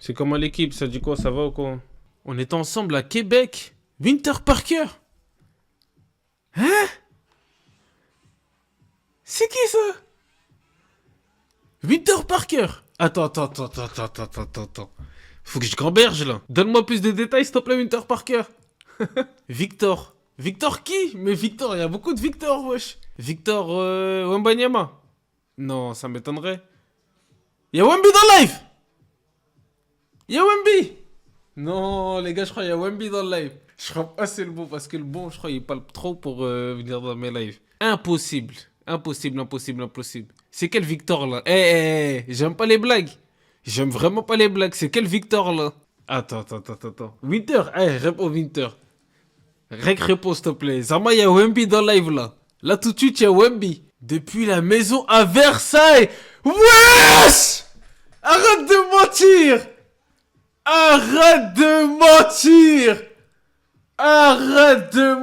C'est comment l'équipe, ça dit quoi, ça va ou quoi? On est ensemble à Québec. Winter Parker. Hein? C'est qui ça? Winter Parker. Attends. Faut que je gamberge là. Donne-moi plus de détails s'il te plaît, Winter Parker. Victor. Victor qui? Mais Victor, il y a beaucoup de Victor, wesh. Victor Wembanyama. Non, ça m'étonnerait. Il y a Wemby dans le live. Il y a Wemby. Non, les gars, je crois qu'il y a Wemby dans le live. Je crois pas c'est le bon, parce que le bon, je crois qu'il parle trop pour venir dans mes lives. Impossible. Impossible. C'est quel Victor là? J'aime pas les blagues. J'aime vraiment pas les blagues. C'est quel Victor là? Attends. Winter, réponds Winter. Rec, réponds s'il te plaît. Zama, il y a Wemby dans le live là. Là tout de suite, il y a Wemby. Depuis la maison à Versailles. Wesh! Arrête de mentir! Arrête de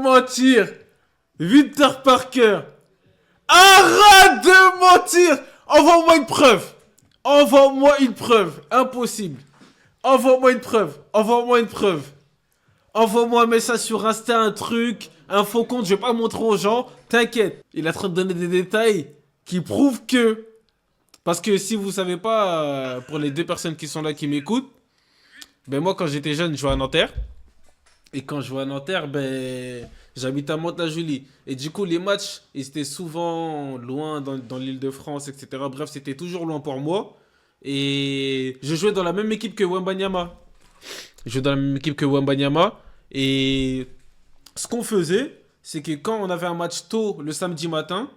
mentir! Winter Parker! Arrête de mentir! Envoie-moi une preuve! Impossible! Envoie-moi une preuve! Envoie-moi un message sur Insta, un truc, un faux compte, je vais pas montrer aux gens. T'inquiète, il est en train de donner des détails qui prouvent que... Parce que si vous savez pas, pour les deux personnes qui sont là qui m'écoutent, ben moi quand j'étais jeune, je jouais à Nanterre. Et quand je jouais à Nanterre, ben j'habite à Mantes-la-Jolie. Et du coup, les matchs, ils étaient souvent loin dans l'Île-de-France, etc. Bref, c'était toujours loin pour moi. Et je jouais dans la même équipe que Wembanyama. Je jouais dans la même équipe que Wembanyama. Et ce qu'on faisait, c'est que quand on avait un match tôt le samedi matin,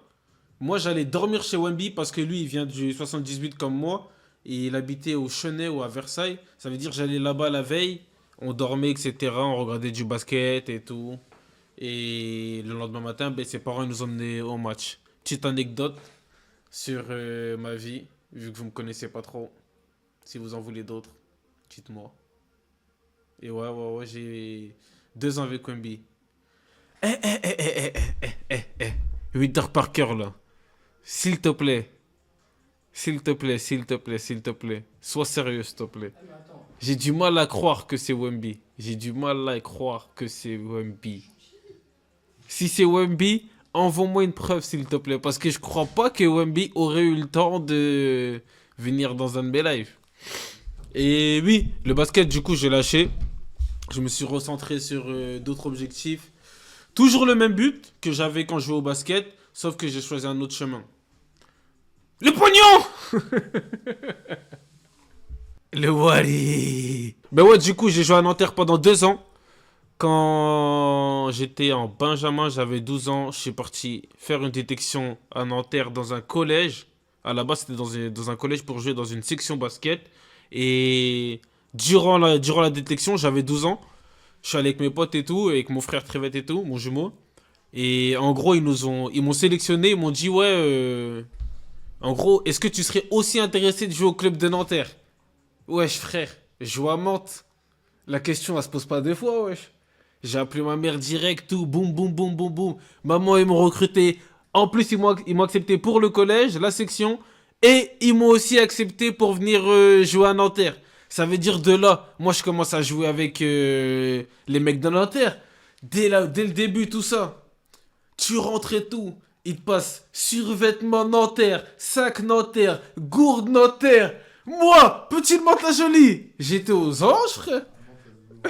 moi j'allais dormir chez Wemby parce que lui il vient du 78 comme moi. Et il habitait au Chenay ou à Versailles. Ça veut dire que j'allais là-bas la veille, on dormait, etc. On regardait du basket et tout. Et le lendemain matin, ben, ses parents ils nous emmenaient au match. Petite anecdote sur ma vie, vu que vous me connaissez pas trop. Si vous en voulez d'autres, dites-moi. Et ouais, j'ai 2 ans avec Wemby. Winter Parker là. S'il te plaît. S'il te plaît. Sois sérieux, s'il te plaît. J'ai du mal à croire que c'est Wemby. Si c'est Wemby, envoie-moi une preuve, s'il te plaît. Parce que je crois pas que Wemby aurait eu le temps de venir dans un de mes lives. Et oui, le basket, du coup, j'ai lâché. Je me suis recentré sur d'autres objectifs. Toujours le même but que j'avais quand je jouais au basket, sauf que j'ai choisi un autre chemin. Le pognon! Le Wally! Ben ouais, du coup, j'ai joué à Nanterre pendant 2 ans. Quand j'étais en Benjamin, j'avais 12 ans, je suis parti faire une détection à Nanterre dans un collège. À la base, c'était dans un collège pour jouer dans une section basket. Et durant la détection, j'avais 12 ans. Je suis allé avec mes potes et tout, avec mon frère Trevette et tout, mon jumeau. Et en gros, ils m'ont sélectionné, ils m'ont dit, ouais, en gros, est-ce que tu serais aussi intéressé de jouer au club de Nanterre? Wesh, frère, je joue à Mantes. La question, elle se pose pas 2 fois, wesh. J'ai appelé ma mère direct, tout, boum. Maman, ils m'ont recruté. En plus, ils m'ont accepté pour le collège, la section. Et ils m'ont aussi accepté pour venir jouer à Nanterre. Ça veut dire de là, moi je commence à jouer avec les mecs de Nanterre. Dès le début, tout ça. Tu rentres et tout. Il te passe survêtement Nanterre, sac Nanterre, gourde Nanterre. Moi, petit de Mantes-la-Jolie. J'étais aux anges, frère.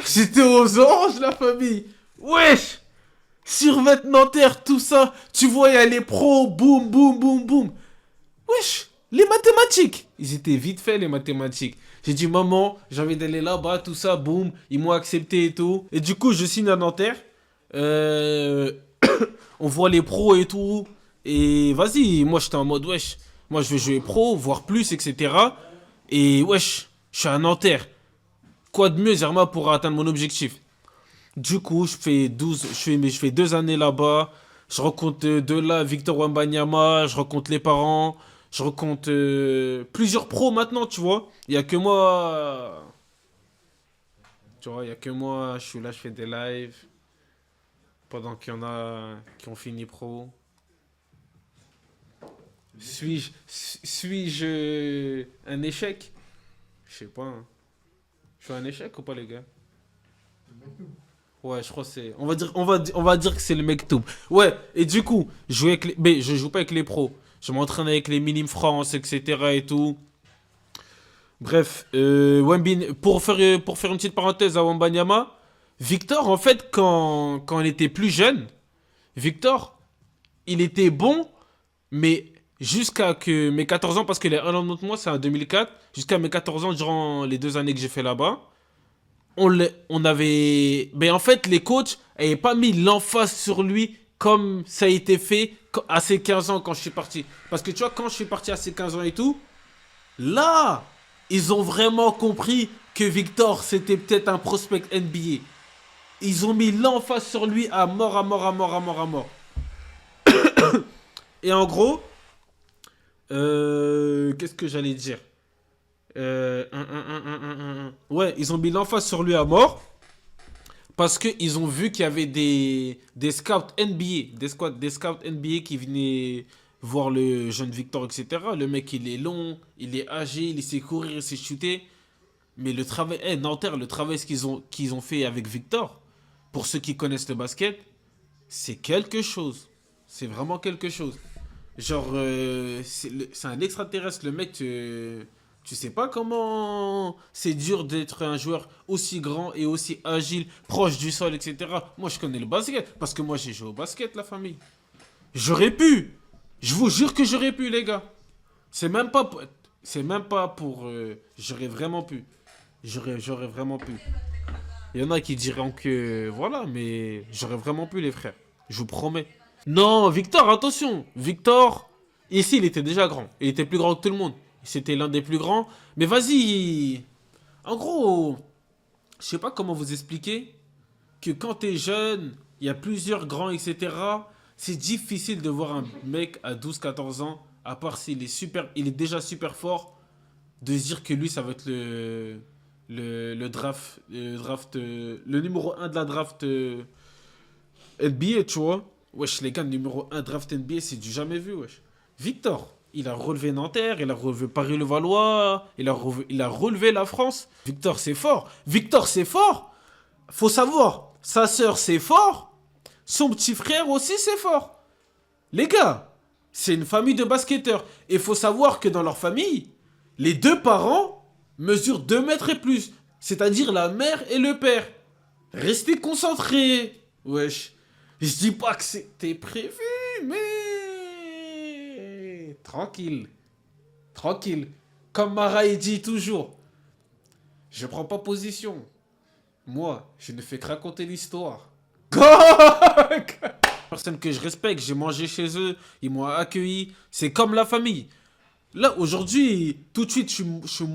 J'étais aux anges, la famille. Wesh! Survêt Nanterre, tout ça. Tu vois, il y a les pros. Boum. Wesh! Les mathématiques. Ils étaient vite faits, les mathématiques. J'ai dit, maman, j'ai envie d'aller là-bas, tout ça, boum. Ils m'ont accepté et tout. Et du coup, je signe à Nanterre. Euh... On voit les pros et tout. Et vas-y, moi, j'étais en mode, wesh. Moi, je vais jouer pro, voire plus, etc. Et wesh, je suis à Nanterre. Quoi de mieux, Zerma, pour atteindre mon objectif? Du coup, je fais 2 années là-bas. Je rencontre de là Victor Wembanyama, je rencontre les parents, je rencontre plusieurs pros maintenant, tu vois. Il y a que moi. Tu vois, il y a que moi, je suis là, je fais des lives. Pendant qu'il y en a qui ont fini pro. Suis-je un échec? Je sais pas, hein. Je fais un échec ou pas, les gars? Ouais, je crois que c'est. On va dire que c'est le Mektoub. Ouais, et du coup, mais je joue pas avec les pros. Je m'entraîne avec les Minimes France, etc. et tout. Bref, pour faire une petite parenthèse à Wembanyama, Victor, en fait, quand il était plus jeune, Victor, il était bon, mais jusqu'à que mes 14 ans, parce qu'il est un an de moi, c'est en 2004, jusqu'à mes 14 ans, durant les 2 années que j'ai fait là-bas, on avait. Mais en fait, les coachs n'avaient pas mis l'emphase sur lui comme ça a été fait à ses 15 ans quand je suis parti. Parce que tu vois, quand je suis parti à ses 15 ans et tout, là, ils ont vraiment compris que Victor, c'était peut-être un prospect NBA. Ils ont mis l'emphase sur lui à mort, à mort, à mort, à mort, à mort. Et en gros, qu'est-ce que j'allais dire? Ouais, ils ont mis l'emphase sur lui à mort parce qu'ils ont vu qu'il y avait des scouts NBA, des scouts NBA qui venaient voir le jeune Victor, etc. Le mec, il est long, il est agile, il sait courir, il sait shooter. Mais le travail, Nanterre, le travail qu'ils ont fait avec Victor, pour ceux qui connaissent le basket, c'est quelque chose. C'est vraiment quelque chose. Genre, c'est un extraterrestre, le mec, tu sais pas comment c'est dur d'être un joueur aussi grand et aussi agile, proche du sol, etc. Moi, je connais le basket, parce que moi, j'ai joué au basket, la famille. J'aurais pu. Je vous jure que j'aurais pu, les gars. C'est même pas, pour. J'aurais vraiment pu. J'aurais vraiment pu. Il y en a qui diront que voilà, mais j'aurais vraiment pu, les frères. Je vous promets. Non, Victor, attention. Victor, ici, il était déjà grand. Il était plus grand que tout le monde. C'était l'un des plus grands. Mais vas-y. En gros, je sais pas comment vous expliquer que quand t'es jeune, il y a plusieurs grands, etc. C'est difficile de voir un mec à 12 14 ans, à part s'il est super, il est déjà super fort, de se dire que lui, ça va être le numéro un de la draft NBA, tu vois. Wesh, les gars, le numéro un draft NBA, c'est du jamais vu, wesh. Victor, il a relevé Nanterre, il a relevé Paris-Levallois, il a relevé la France. Victor, c'est fort. Victor, c'est fort. Faut savoir, sa sœur, c'est fort. Son petit frère aussi, c'est fort. Les gars, c'est une famille de basketteurs. Et faut savoir que dans leur famille, les deux parents mesurent 2 mètres et plus. C'est-à-dire la mère et le père. Restez concentrés. Wesh. Je dis pas que c'était prévu, mais. Tranquille. Tranquille. Comme Mara dit toujours, je prends pas position. Moi, je ne fais que raconter l'histoire. Personne que je respecte, j'ai mangé chez eux, ils m'ont accueilli. C'est comme la famille. Là, aujourd'hui, tout de suite, je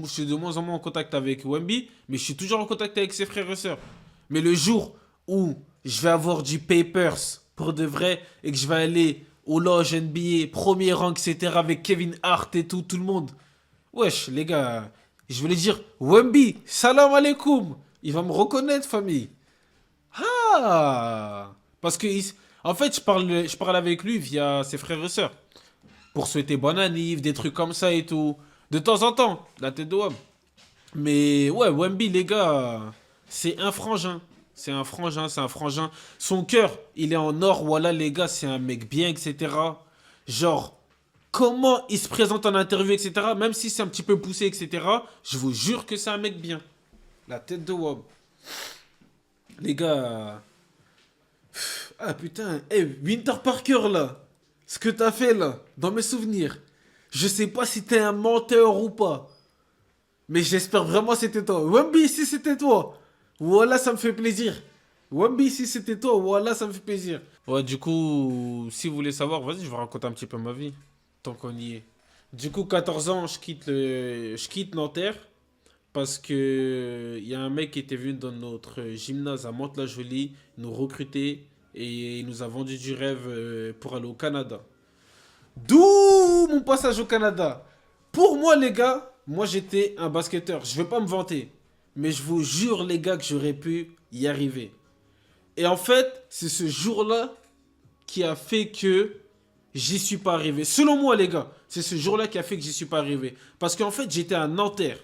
suis de moins en moins en contact avec Wemby, mais je suis toujours en contact avec ses frères et sœurs. Mais le jour où je vais avoir du papers pour de vrai et que je vais aller aux loges NBA, premier rang, etc., avec Kevin Hart et tout, tout le monde. Wesh, les gars, je voulais dire Wemby, salam alaikum. Il va me reconnaître, famille. Ah! Parce que, en fait, je parle avec lui via ses frères et sœurs. Pour souhaiter bonne année, des trucs comme ça et tout. De temps en temps, la tête de Wem. Mais ouais, Wemby, les gars, c'est un frangin. C'est un frangin, c'est un frangin. Son cœur, il est en or. Voilà, les gars, c'est un mec bien, etc. Genre, comment il se présente en interview, etc. Même si c'est un petit peu poussé, etc. Je vous jure que c'est un mec bien. La tête de Wem. Les gars. Ah putain, Winter Parker là. Ce que t'as fait là, dans mes souvenirs. Je sais pas si t'es un menteur ou pas. Mais j'espère vraiment que c'était toi. Wemby, si c'était toi. Voilà, ça me fait plaisir. Wemby, si c'était toi, voilà, ça me fait plaisir. Ouais, du coup, si vous voulez savoir, vas-y, je vais raconter un petit peu ma vie. Tant qu'on y est. Du coup, 14 ans, je quitte Nanterre. Parce que il y a un mec qui était venu dans notre gymnase à Mantes-la-Jolie, nous recruter et il nous a vendu du rêve pour aller au Canada. D'où mon passage au Canada. Pour moi, les gars, moi j'étais un basketteur. Je vais pas me vanter, mais je vous jure, les gars, que j'aurais pu y arriver. Et en fait, c'est ce jour-là qui a fait que j'y suis pas arrivé. Selon moi, les gars, c'est ce jour-là qui a fait que j'y suis pas arrivé. Parce qu'en fait, j'étais à Nanterre.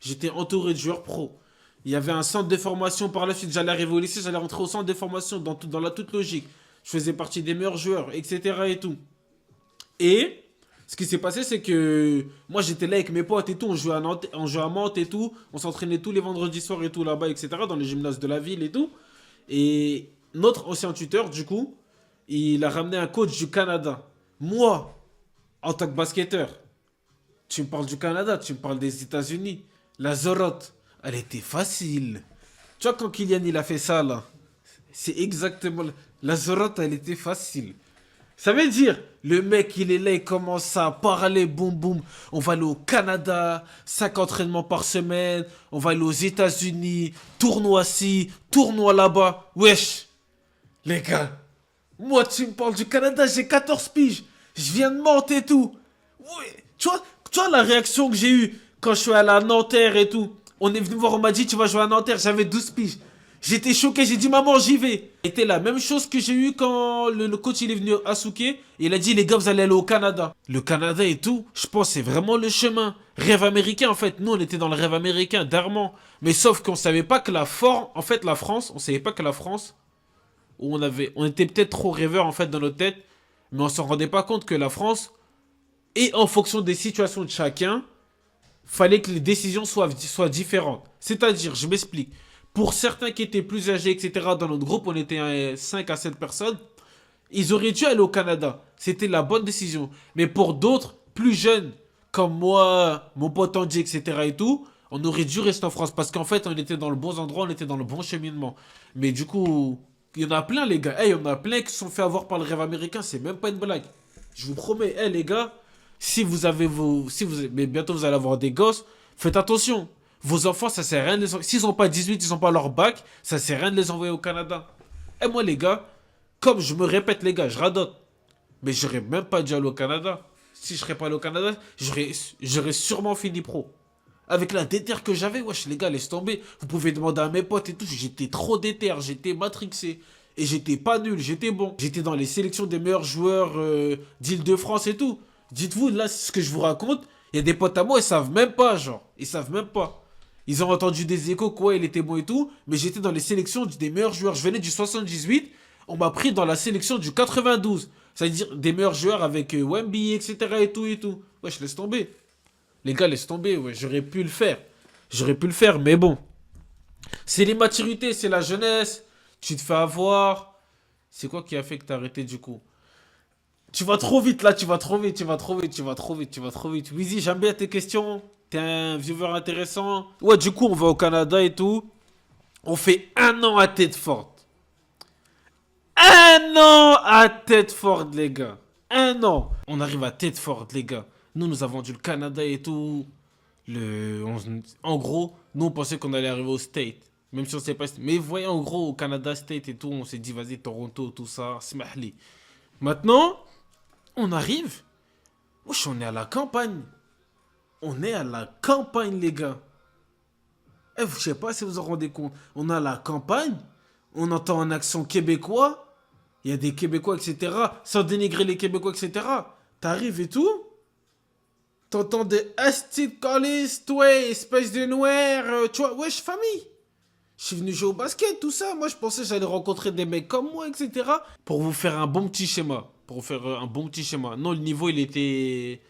J'étais entouré de joueurs pros. Il y avait un centre de formation par la suite. J'allais arriver au lycée, j'allais rentrer au centre de formation dans la toute logique. Je faisais partie des meilleurs joueurs, etc. et tout. Et ce qui s'est passé, c'est que moi j'étais là avec mes potes et tout. On jouait à Nantes et tout. On s'entraînait tous les vendredis soirs et tout là-bas, etc. Dans les gymnases de la ville et tout. Et notre ancien tuteur, du coup, il a ramené un coach du Canada. Moi, en tant que basketteur, tu me parles du Canada, tu me parles des États-Unis. La Zorotte, elle était facile. Tu vois, quand Kylian il a fait ça là, c'est exactement. La Zorotte, elle était facile. Ça veut dire, le mec il est là, il commence à parler, boum boum. On va aller au Canada, 5 entraînements par semaine. On va aller aux États-Unis, tournoi ci, tournoi là-bas. Wesh, les gars, moi tu me parles du Canada, j'ai 14 piges. Je viens de Nantes et tout. Ouais, tu vois la réaction que j'ai eue quand je suis allé à Nanterre et tout. On est venu me voir, on m'a dit tu vas jouer à Nanterre, j'avais 12 piges. J'étais choqué, j'ai dit maman j'y vais. C'était la même chose que j'ai eu quand le coach il est venu à Souké et il a dit les gars vous allez aller au Canada. Le Canada et tout, je pense c'est vraiment le chemin. Rêve américain en fait, nous on était dans le rêve américain d'Armand. Mais sauf qu'on savait pas que en fait la France, on savait pas que la France, où on était peut-être trop rêveurs en fait dans notre tête, mais on s'en rendait pas compte que la France, et en fonction des situations de chacun, fallait que les décisions soient différentes. C'est-à-dire, je m'explique. Pour certains qui étaient plus âgés, etc., dans notre groupe, on était 5 à 7 personnes, ils auraient dû aller au Canada. C'était la bonne décision. Mais pour d'autres, plus jeunes, comme moi, mon pote Andy, etc. et tout, on aurait dû rester en France. Parce qu'en fait, on était dans le bon endroit, on était dans le bon cheminement. Mais du coup, il y en a plein, les gars. Hey, il y en a plein qui se sont fait avoir par le rêve américain. C'est même pas une blague. Je vous promets, hey, les gars, si vous avez vos. Si vous, mais bientôt vous allez avoir des gosses, faites attention. Vos enfants, ça sert à rien de les envoyer. S'ils n'ont pas 18, ils n'ont pas leur bac, ça sert à rien de les envoyer au Canada. Et moi, les gars, comme je me répète, les gars, je radote. Mais j'aurais même pas dû aller au Canada. Si je serais pas allé au Canada, j'aurais sûrement fini pro. Avec la déter que j'avais, wesh, les gars, laisse tomber. Vous pouvez demander à mes potes et tout. J'étais trop déter, j'étais matrixé. Et j'étais pas nul, j'étais bon. J'étais dans les sélections des meilleurs joueurs d'Île-de-France et tout. Dites-vous, là, ce que je vous raconte, il y a des potes à moi, ils savent même pas, genre. Ils savent même pas. Ils ont entendu des échos, quoi, il était bon et tout. Mais j'étais dans les sélections des meilleurs joueurs. Je venais du 78, on m'a pris dans la sélection du 92. C'est-à-dire des meilleurs joueurs avec Wemby, etc. et tout et tout. Ouais, je laisse tomber. Les gars, laisse tomber, ouais, j'aurais pu le faire. J'aurais pu le faire, mais bon. C'est l'immaturité, c'est la jeunesse. Tu te fais avoir. C'est quoi qui a fait que t'as arrêté du coup? Tu vas trop vite là, tu vas trop vite, tu vas trop vite, tu vas trop vite, tu vas trop vite. Wheezy, j'aime bien tes questions. T'es un viewer intéressant. Ouais, du coup, on va au Canada et tout. On fait 1 an à Tedford. 1 an à Tedford, les gars. 1 an. On arrive à Tedford, les gars. Nous avons vendu le Canada et tout. En gros, nous, on pensait qu'on allait arriver au State. Même si on sait pas. Mais voyez, en gros, au Canada State et tout, on s'est dit, vas-y, Toronto, tout ça, smahli. Maintenant, on arrive. Wesh, on est à la campagne. On est à la campagne, les gars. Eh, je sais pas si vous en rendez compte. On est à la campagne. On entend un accent québécois. Il y a des Québécois, etc. Sans dénigrer les Québécois, etc. T'arrives et tout. T'entends des Asti Callis, toi, espèce de noir. Tu vois, wesh, famille. Je suis venu jouer au basket, tout ça. Moi, je pensais que j'allais rencontrer des mecs comme moi, etc. Pour vous faire un bon petit schéma. Pour vous faire un bon petit schéma. Non, le niveau, il était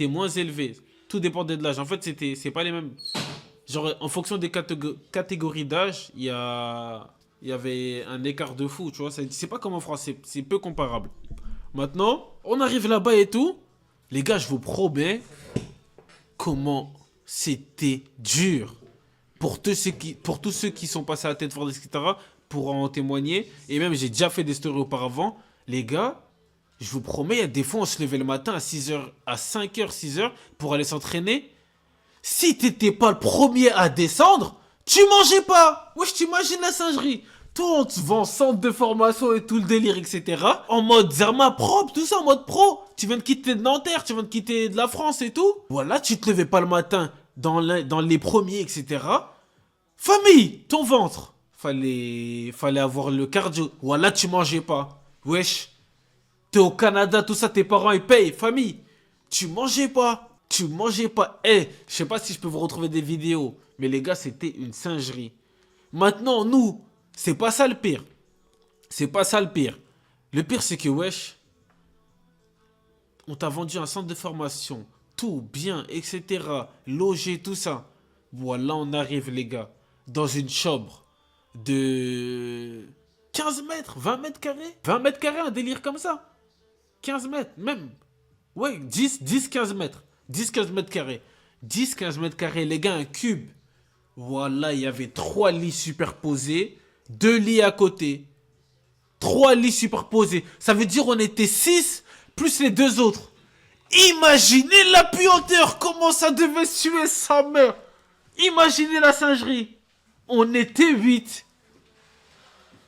moins élevé. Tout dépendait de l'âge. En fait, c'est pas les mêmes. Genre, en fonction des catégories d'âge, il y avait un écart de fou, tu vois. C'est pas comme en France, c'est peu comparable. Maintenant, on arrive là-bas et tout. Les gars, je vous promets comment c'était dur. Pour tous ceux qui sont passés à Tedford, etc., pour en témoigner. Et même, j'ai déjà fait des stories auparavant. Les gars, je vous promets, il y a des fois, on se levait le matin à 6h, à 5h, 6h pour aller s'entraîner. Si t'étais pas le premier à descendre, tu mangeais pas. Wesh, t'imagines la singerie. Toi, on te vend centre de formation et tout le délire, etc. En mode Zerma propre, tout ça, en mode pro. Tu viens de quitter de Nanterre, tu viens de quitter de la France et tout. Voilà, tu te levais pas le matin dans les premiers, etc. Famille, ton ventre. Fallait avoir le cardio. Voilà, tu mangeais pas. Wesh, t'es au Canada, tout ça, tes parents, ils payent. Famille, tu mangeais pas. Tu mangeais pas. Eh, je sais pas si je peux vous retrouver des vidéos, mais les gars, c'était une singerie. Maintenant, nous, c'est pas ça le pire. C'est pas ça le pire. Le pire, c'est que, wesh, on t'a vendu un centre de formation, tout bien, etc. Logé, tout ça. Voilà, on arrive, les gars, dans une chambre de 15 mètres, 20 mètres carrés. 20 mètres carrés, un délire comme ça. 15 mètres, même. Ouais, 15 mètres. 15 mètres carrés. 15 mètres carrés, les gars, un cube. Voilà, il y avait 3 lits superposés, 2 lits à côté. 3 lits superposés. Ça veut dire on était 6 plus les 2 autres. Imaginez la puanteur, comment ça devait suer sa mère. Imaginez la singerie. On était 8.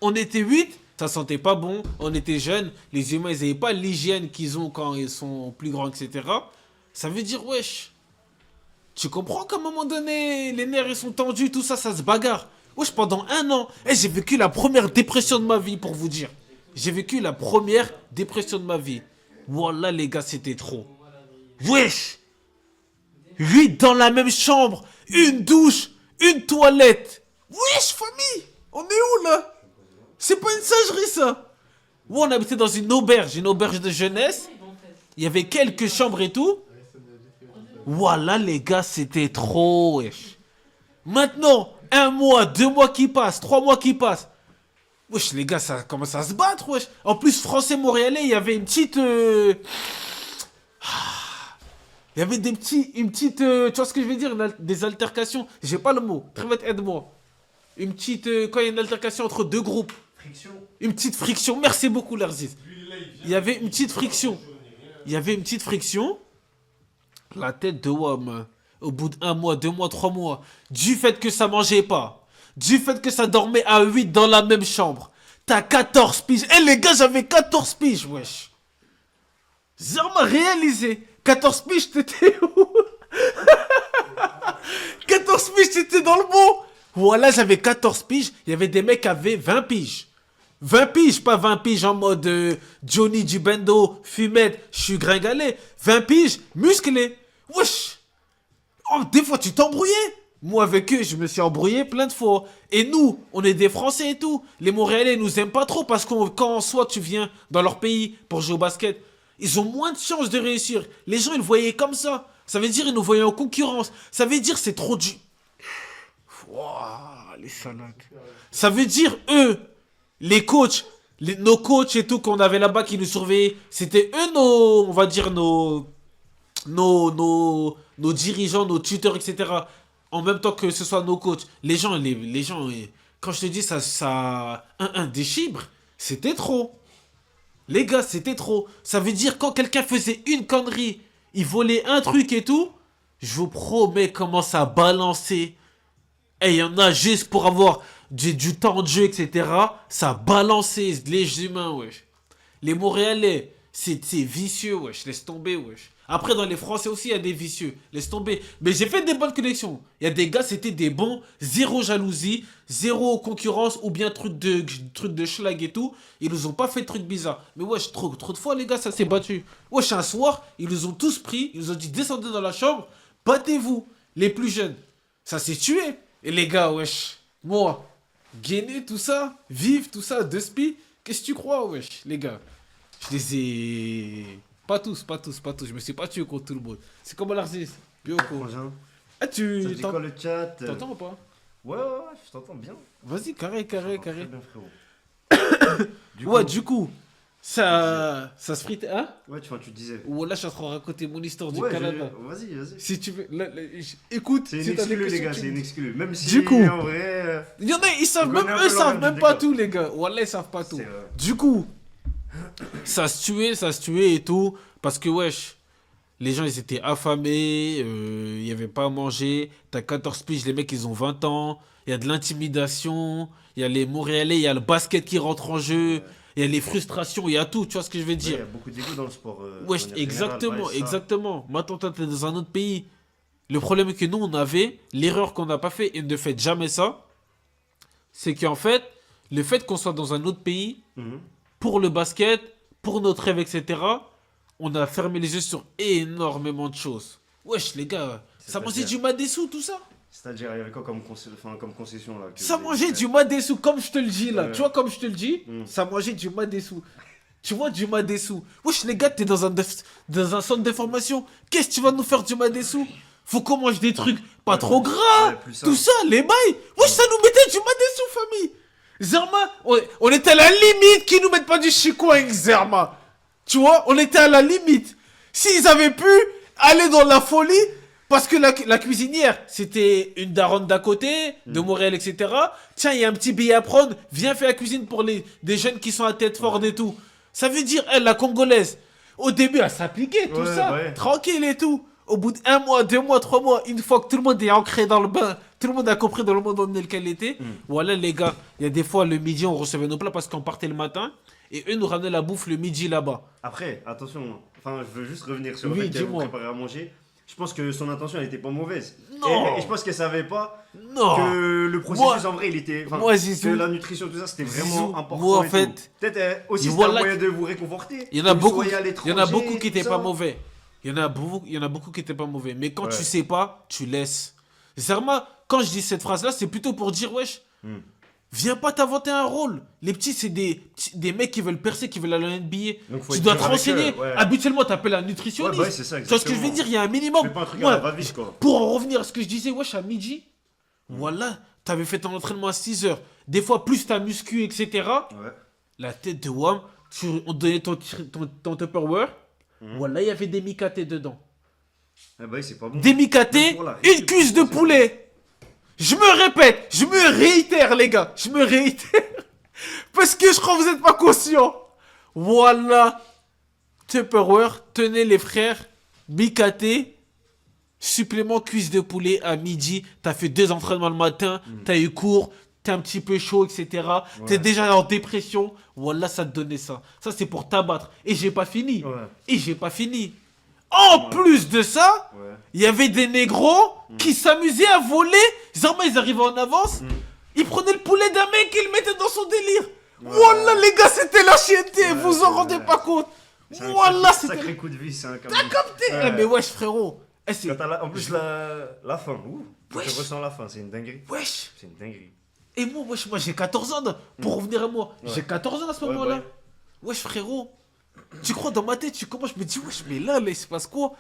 On était 8. Ça sentait pas bon. On était jeunes. Les humains, ils n'avaient pas l'hygiène qu'ils ont quand ils sont plus grands, etc. Ça veut dire, wesh. Tu comprends qu'à un moment donné, les nerfs ils sont tendus, tout ça, ça se bagarre. Wesh, pendant 1 an, j'ai vécu la première dépression de ma vie, pour vous dire. J'ai vécu la première dépression de ma vie. Wallah, les gars, c'était trop. Wesh 8 dans la même chambre, une douche, une toilette. Wesh, famille, on est où, là? C'est pas une singerie, ça. Ouais, on habitait dans une auberge de jeunesse. Il y avait quelques chambres et tout. Voilà, les gars, c'était trop, wesh. Maintenant, 1 mois, 2 mois qui passent, 3 mois qui passent. Wesh, les gars, ça commence à se battre, wesh. En plus, français montréalais, il y avait une petite... Il y avait une petite... tu vois ce que je veux dire? Des altercations. J'ai pas le mot. Très vite, aide-moi. Une petite... quand il y a une altercation entre 2 groupes. Friction. Une petite friction. Merci beaucoup, Larziz. Il y avait une petite friction. La tête de Wam, au bout d'1 mois, 2 mois, 3 mois, du fait que ça mangeait pas, du fait que ça dormait à 8 dans la même chambre, t'as 14 piges. Eh les gars, j'avais 14 piges, wesh. Zerma réalisé. 14 piges, t'étais où? 14 piges, t'étais dans le bon. Voilà, j'avais 14 piges, il y avait des mecs qui avaient 20 piges. 20 piges, pas 20 piges en mode Johnny du Bendo, fumette, je suis gringalé. 20 piges, musclé. Wesh. Oh, des fois, tu t'embrouillais. Moi, avec eux, je me suis embrouillé plein de fois. Et nous, on est des Français et tout. Les Montréalais nous aiment pas trop parce que quand soit tu viens dans leur pays pour jouer au basket, ils ont moins de chances de réussir. Les gens, ils le voyaient comme ça. Ça veut dire ils nous voyaient en concurrence. Ça veut dire c'est trop du... Wouah, les salades. Ça veut dire eux... Les coachs, nos coachs et tout qu'on avait là-bas qui nous surveillaient, c'était eux on va dire nos dirigeants, nos tuteurs, etc. En même temps que ce soit nos coachs. Les gens, quand je te dis des chibres, c'était trop. Les gars, c'était trop. Ça veut dire quand quelqu'un faisait une connerie, il volait un truc et tout, je vous promets comment ça balançait. Et il y en a juste pour avoir du temps de jeu, etc. Ça balançait les humains, wesh. Les Montréalais, c'est vicieux, wesh. Laisse tomber, wesh. Après, dans les Français aussi, il y a des vicieux. Laisse tomber. Mais j'ai fait des bonnes connexions. Il y a des gars, c'était des bons. Zéro jalousie, zéro concurrence ou bien truc de schlag et tout. Ils nous ont pas fait de trucs bizarres. Mais wesh, trop de fois, les gars, ça s'est battu. Wesh, un soir, ils nous ont tous pris. Ils nous ont dit, descendez dans la chambre. Battez-vous, les plus jeunes. Ça s'est tué. Et les gars, wesh, moi, gainé, tout ça, vive, tout ça, de spi, qu'est-ce que tu crois, wesh, les gars? Je les ai... Pas tous, je me suis pas tué contre tout le monde. C'est comme l'artiste, Bioko. Ah, Ça dit quoi le chat? T'entends ou pas? Ouais, je t'entends bien. Vas-y, carré. Très bien, frérot. Du coup, ça se frite, hein? Ouais, tu disais. Ou là, je suis en train de raconter mon histoire du Ouais, Canada. vas-y. Si tu veux, écoute, C'est une si t'as des exclue, les questions, gars, tu c'est me une dis. exclue. Même si, Du coup, en vrai... il y en a, ils savent, on même connaît un eux peu savent l'origine même des pas gars. tout, les gars. Wallah, ils savent pas tout. C'est vrai. Du coup, ça se tuait et tout. Parce que, wesh, les gens, ils étaient affamés. Il y avait pas à manger. T'as 14 piges, les mecs, ils ont 20 ans. Il y a de l'intimidation. Il y a les Montréalais, il y a le basket qui rentre en jeu. Il y a les frustrations, il y a tout. Tu vois ce que je veux Ouais, dire? il y a beaucoup d'ego dans le sport. Wesh, de manière générale, exactement, ouais, ça. exactement. Maintenant, toi, t'es dans un autre pays. Le problème que nous, on avait, l'erreur qu'on n'a pas fait, et ne faites jamais ça, c'est qu'en fait, le fait qu'on soit dans un autre pays, Mhm. pour le basket, pour notre rêve, etc., on a fermé les yeux sur énormément de choses. Wesh, les gars, ça C'est-à-dire mangeait du madessou, tout ça. C'est-à-dire, il y avait quoi comme, comme concession là Ça mangeait du madessou, comme je te le dis là. Ouais. Tu vois, comme je te le dis, Mm. ça mangeait du madessou. Tu vois, du madessou. Wesh, les gars, t'es dans dans un centre de formation. Qu'est-ce que tu vas nous faire du madessou? Faut qu'on mange des trucs pas trop gras. Ouais, plus Tout simple. ça, les bails. Wesh, ça nous mettait du madessou, famille. Zerma, on était à la limite qu'ils nous mettent pas du chicoing, Zerma. Tu vois, on était à la limite. S'ils avaient pu aller dans la folie, parce que la cuisinière, c'était une daronne d'à côté, de Montréal, etc. Tiens, il y a un petit billet à prendre, viens faire la cuisine pour des jeunes qui sont à tête forte et tout. Ça veut dire, elle, la Congolaise, au début, elle s'appliquait, tout Ouais, ça, ouais. tranquille et tout. Au bout d'1 mois, 2 mois, 3 mois, une fois que tout le monde est ancré dans le bain, tout le monde a compris dans le monde dans lequel il était, voilà les gars, il y a des fois le midi, on recevait nos plats parce qu'on partait le matin, et eux nous ramenaient la bouffe le midi là-bas. Après, attention, enfin, je veux juste revenir sur le Oui, fait qu'elle vous dis-moi. préparait à manger. Je pense que son intention, elle était pas mauvaise. Non. Et je pense qu'elle savait pas Non. que le processus, Moi- en vrai, il était. Enfin, moi, Zizou. que la nutrition, tout ça, c'était vraiment Zizou, important. moi, en et fait, tout. Peut-être aussi, et c'était un voilà moyen de vous réconforter. Il y en a que vous beaucoup, soyez à il y en a l'étranger, beaucoup qui tout étaient ça. pas mauvais. Il y en a beaucoup qui étaient pas mauvais. Mais quand Ouais. tu sais pas, tu laisses. Sincèrement, quand je dis cette phrase-là, c'est plutôt pour dire, wesh, viens pas t'inventer un rôle. Les petits, c'est des mecs qui veulent percer, qui veulent aller à NBA. Donc, faut Tu être dois dur te avec renseigner. eux, ouais. Habituellement, t'appelles un nutritionniste. Ouais, bah ouais, c'est ça, Tu vois ce que je veux exactement. dire? Il y a un minimum. Fais pas un truc à Ouais, la va-vite, quoi. Pour en revenir à ce que je disais, wesh, à midi, voilà, t'avais fait ton entraînement à 6 heures. Des fois, plus t'as muscu, etc. Ouais. La tête de Wam, on te donnait ton Tupperware. Voilà, il y avait des micatés dedans. Ah bah oui, c'est pas bon. Des micatés, Même pour la une récup, cuisse de c'est poulet. Je me répète, je me réitère, les gars. Je me réitère. Parce que je crois que vous n'êtes pas conscients. Voilà. Tupperware, tenez les frères. Micaté, supplément cuisse de poulet à midi. T'as fait 2 entraînements le matin. T'as eu cours. T'es un petit peu chaud, etc. T'es déjà en dépression. Voilà, ça te donnait ça. Ça, c'est pour t'abattre. Et j'ai pas fini. Ouais. Et j'ai pas fini. En plus de ça, Ouais. il y avait des négros qui s'amusaient à voler. Zerma, ils arrivaient en avance. Ils prenaient le poulet d'un mec et le mettaient dans son délire. Voilà, les gars, c'était la chienté. Ouais, vous en c'est rendez vrai. pas compte. C'est un Voilà, sacré c'était. coup de vis, c'est un T'as capté? Ouais. Eh, mais wesh, frérot. Eh, c'est. Quand t'as en plus, la fin. Ouh, Wesh. tu ressens la fin, c'est une dinguerie. Wesh. C'est une dinguerie. Et moi, wesh, moi j'ai 14 ans. Pour revenir à moi, Ouais. j'ai 14 ans à ce Ouais, moment-là. bah Wesh, frérot. Tu crois dans ma tête, tu commences, je me dis, wesh, mais là, il se passe quoi?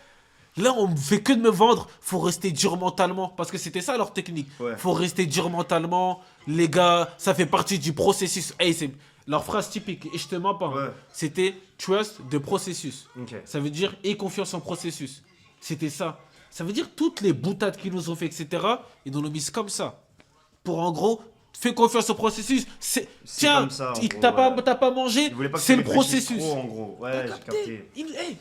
Là, on me fait que de me vendre. Faut rester dur mentalement. Parce que c'était ça leur technique. Ouais. Faut rester dur mentalement. Les gars, ça fait partie du processus. Hey, c'est leur phrase typique. Et je te mens pas. hein. Ouais. C'était trust the processus. Ok. Ça veut dire aie confiance en processus. C'était ça. Ça veut dire toutes les boutades qu'ils nous ont fait, etc. Ils nous l'ont mis comme ça. Pour en gros, fais confiance au processus. Tiens, comme ça, en gros, t'as pas mangé, Ils voulaient pas que c'est tu le réfléchisses processus. trop, en gros. Ouais, T'as j'ai capté? capté. Hey,